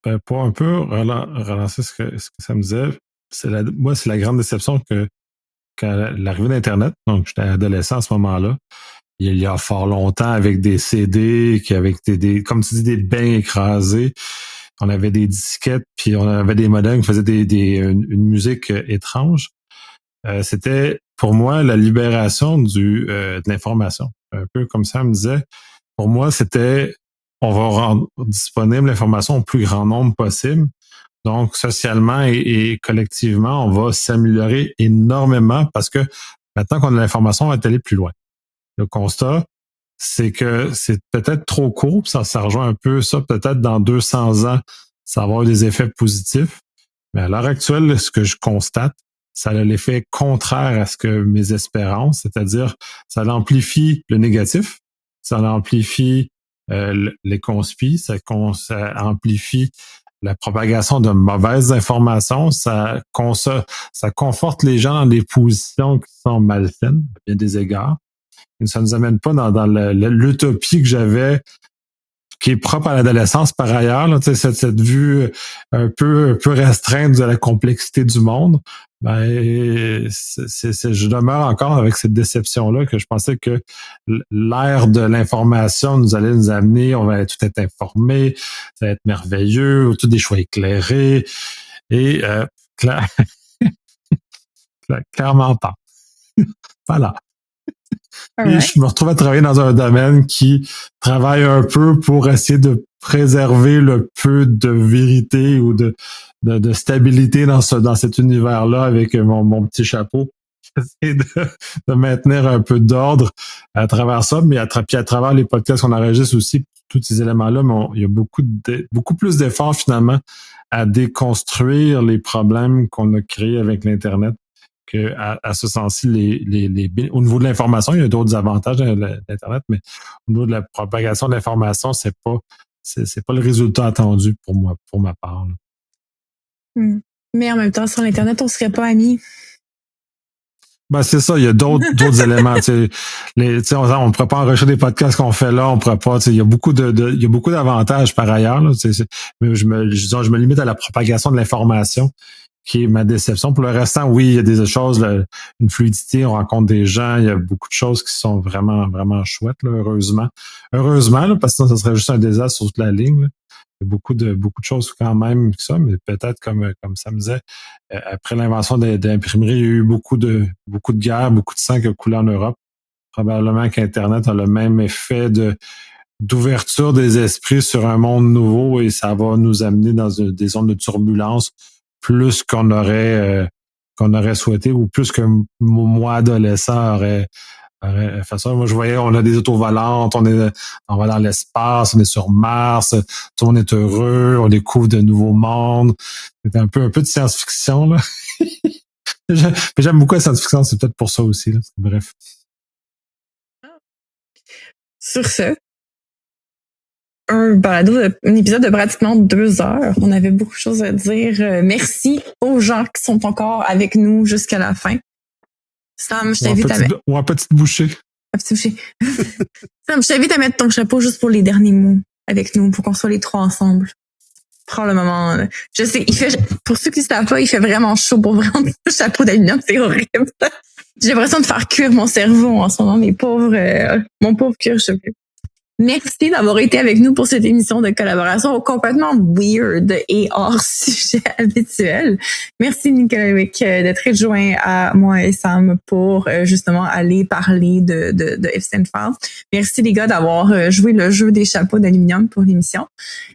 Ben, pour un peu relancer ce que ça me disait, moi, c'est la grande déception que quand l'arrivée d'Internet, donc j'étais adolescent à ce moment-là, il y a fort longtemps avec des CD, avec des comme tu dis, des bains écrasés. On avait des disquettes, puis on avait des modems qui faisaient une musique étrange. C'était, pour moi, la libération de l'information. Un peu comme ça, me disait. Pour moi, c'était, on va rendre disponible l'information au plus grand nombre possible. Donc, socialement et collectivement, on va s'améliorer énormément parce que maintenant qu'on a l'information, on va aller plus loin. Le constat, c'est que c'est peut-être trop court, ça rejoint un peu ça, peut-être dans 200 ans, ça va avoir des effets positifs. Mais à l'heure actuelle, ce que je constate, ça a l'effet contraire à ce que mes espérances, c'est-à-dire ça amplifie le négatif, ça amplifie les conspis, ça amplifie la propagation de mauvaises informations, ça conforte les gens dans des positions qui sont malsaines, à bien des égards. Et ça nous amène pas dans l'utopie que j'avais, qui est propre à l'adolescence par ailleurs, là, cette vue un peu restreinte de la complexité du monde. Ben, je demeure encore avec cette déception-là que je pensais que l'ère de l'information nous allait nous amener, on va tout être informé, ça va être merveilleux, tout des choix éclairés, et clairement pas. Voilà. Et je me retrouve à travailler dans un domaine qui travaille un peu pour essayer de préserver le peu de vérité ou de stabilité dans cet univers-là avec mon petit chapeau. essayer de maintenir un peu d'ordre à travers ça, mais puis à travers les podcasts qu'on enregistre aussi, tous ces éléments-là, mais il y a beaucoup plus d'efforts finalement à déconstruire les problèmes qu'on a créés avec l'Internet que à ce sens-ci, au niveau de l'information, il y a d'autres avantages de l'Internet, mais au niveau de la propagation de l'information, c'est pas le résultat attendu pour moi, pour ma part. Mais en même temps, sur l'Internet, on serait pas amis. Ben, c'est ça, il y a d'autres éléments. On ne pourrait pas enregistrer des podcasts qu'on fait là, on pourrait pas. Il y a beaucoup d'avantages par ailleurs. Là, mais je me limite à la propagation de l'information, qui est ma déception. Pour le restant, oui, il y a des choses, une fluidité, on rencontre des gens, il y a beaucoup de choses qui sont vraiment, vraiment chouettes, là, heureusement. Heureusement, là, parce que sinon, ça serait juste un désastre sur toute la ligne. Là. Il y a beaucoup de choses quand même que ça, mais peut-être comme ça me disait, après l'invention de l'imprimerie, il y a eu beaucoup de guerres, beaucoup de sang qui a coulé en Europe. Probablement qu'Internet a le même effet d'ouverture des esprits sur un monde nouveau et ça va nous amener dans des zones de turbulence plus qu'on aurait souhaité ou plus que moi, adolescent, aurait fait ça. Moi, je voyais, on a des autos volantes, on va dans l'espace, on est sur Mars, tout le monde est heureux, on découvre de nouveaux mondes. C'est un peu de science-fiction, là. J'aime beaucoup la science-fiction, c'est peut-être pour ça aussi, là. Bref. Sur ce, un épisode de pratiquement 2 heures. On avait beaucoup de choses à dire. Merci aux gens qui sont encore avec nous jusqu'à la fin. Sam, je t'invite à mettre... Ou un petite bouchée. Sam, je t'invite à mettre ton chapeau juste pour les derniers mots avec nous, pour qu'on soit les 3 ensemble. Prends le moment. Là. Je sais, pour ceux qui ne savent pas, il fait vraiment chaud pour vraiment le chapeau d'aluminium, c'est horrible. J'ai l'impression de faire cuire mon cerveau en ce moment, mon pauvre cuir chevelu. Merci d'avoir été avec nous pour cette émission de collaboration complètement weird et hors sujet habituel. Merci Nicolas Lewick d'être rejoint à moi et Sam pour justement aller parler de Epstein Files. Merci les gars d'avoir joué le jeu des chapeaux d'aluminium pour l'émission.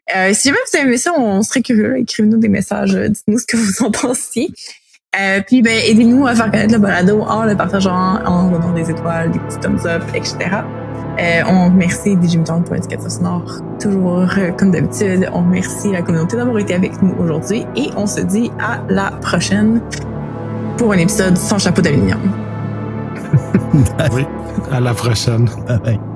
Si jamais vous avez aimé ça, on serait curieux. Écrivez-nous des messages, dites-nous ce que vous en pensez. Puis aidez-nous à faire connaître le balado en le partageant, en donnant des étoiles, des petits thumbs up, etc. On remercie DJ Mouton pour l'éducation sonore, toujours comme d'habitude. On remercie la communauté d'avoir été avec nous aujourd'hui et on se dit à la prochaine pour un épisode sans chapeau d'aluminium. Oui, à la prochaine. Bye bye.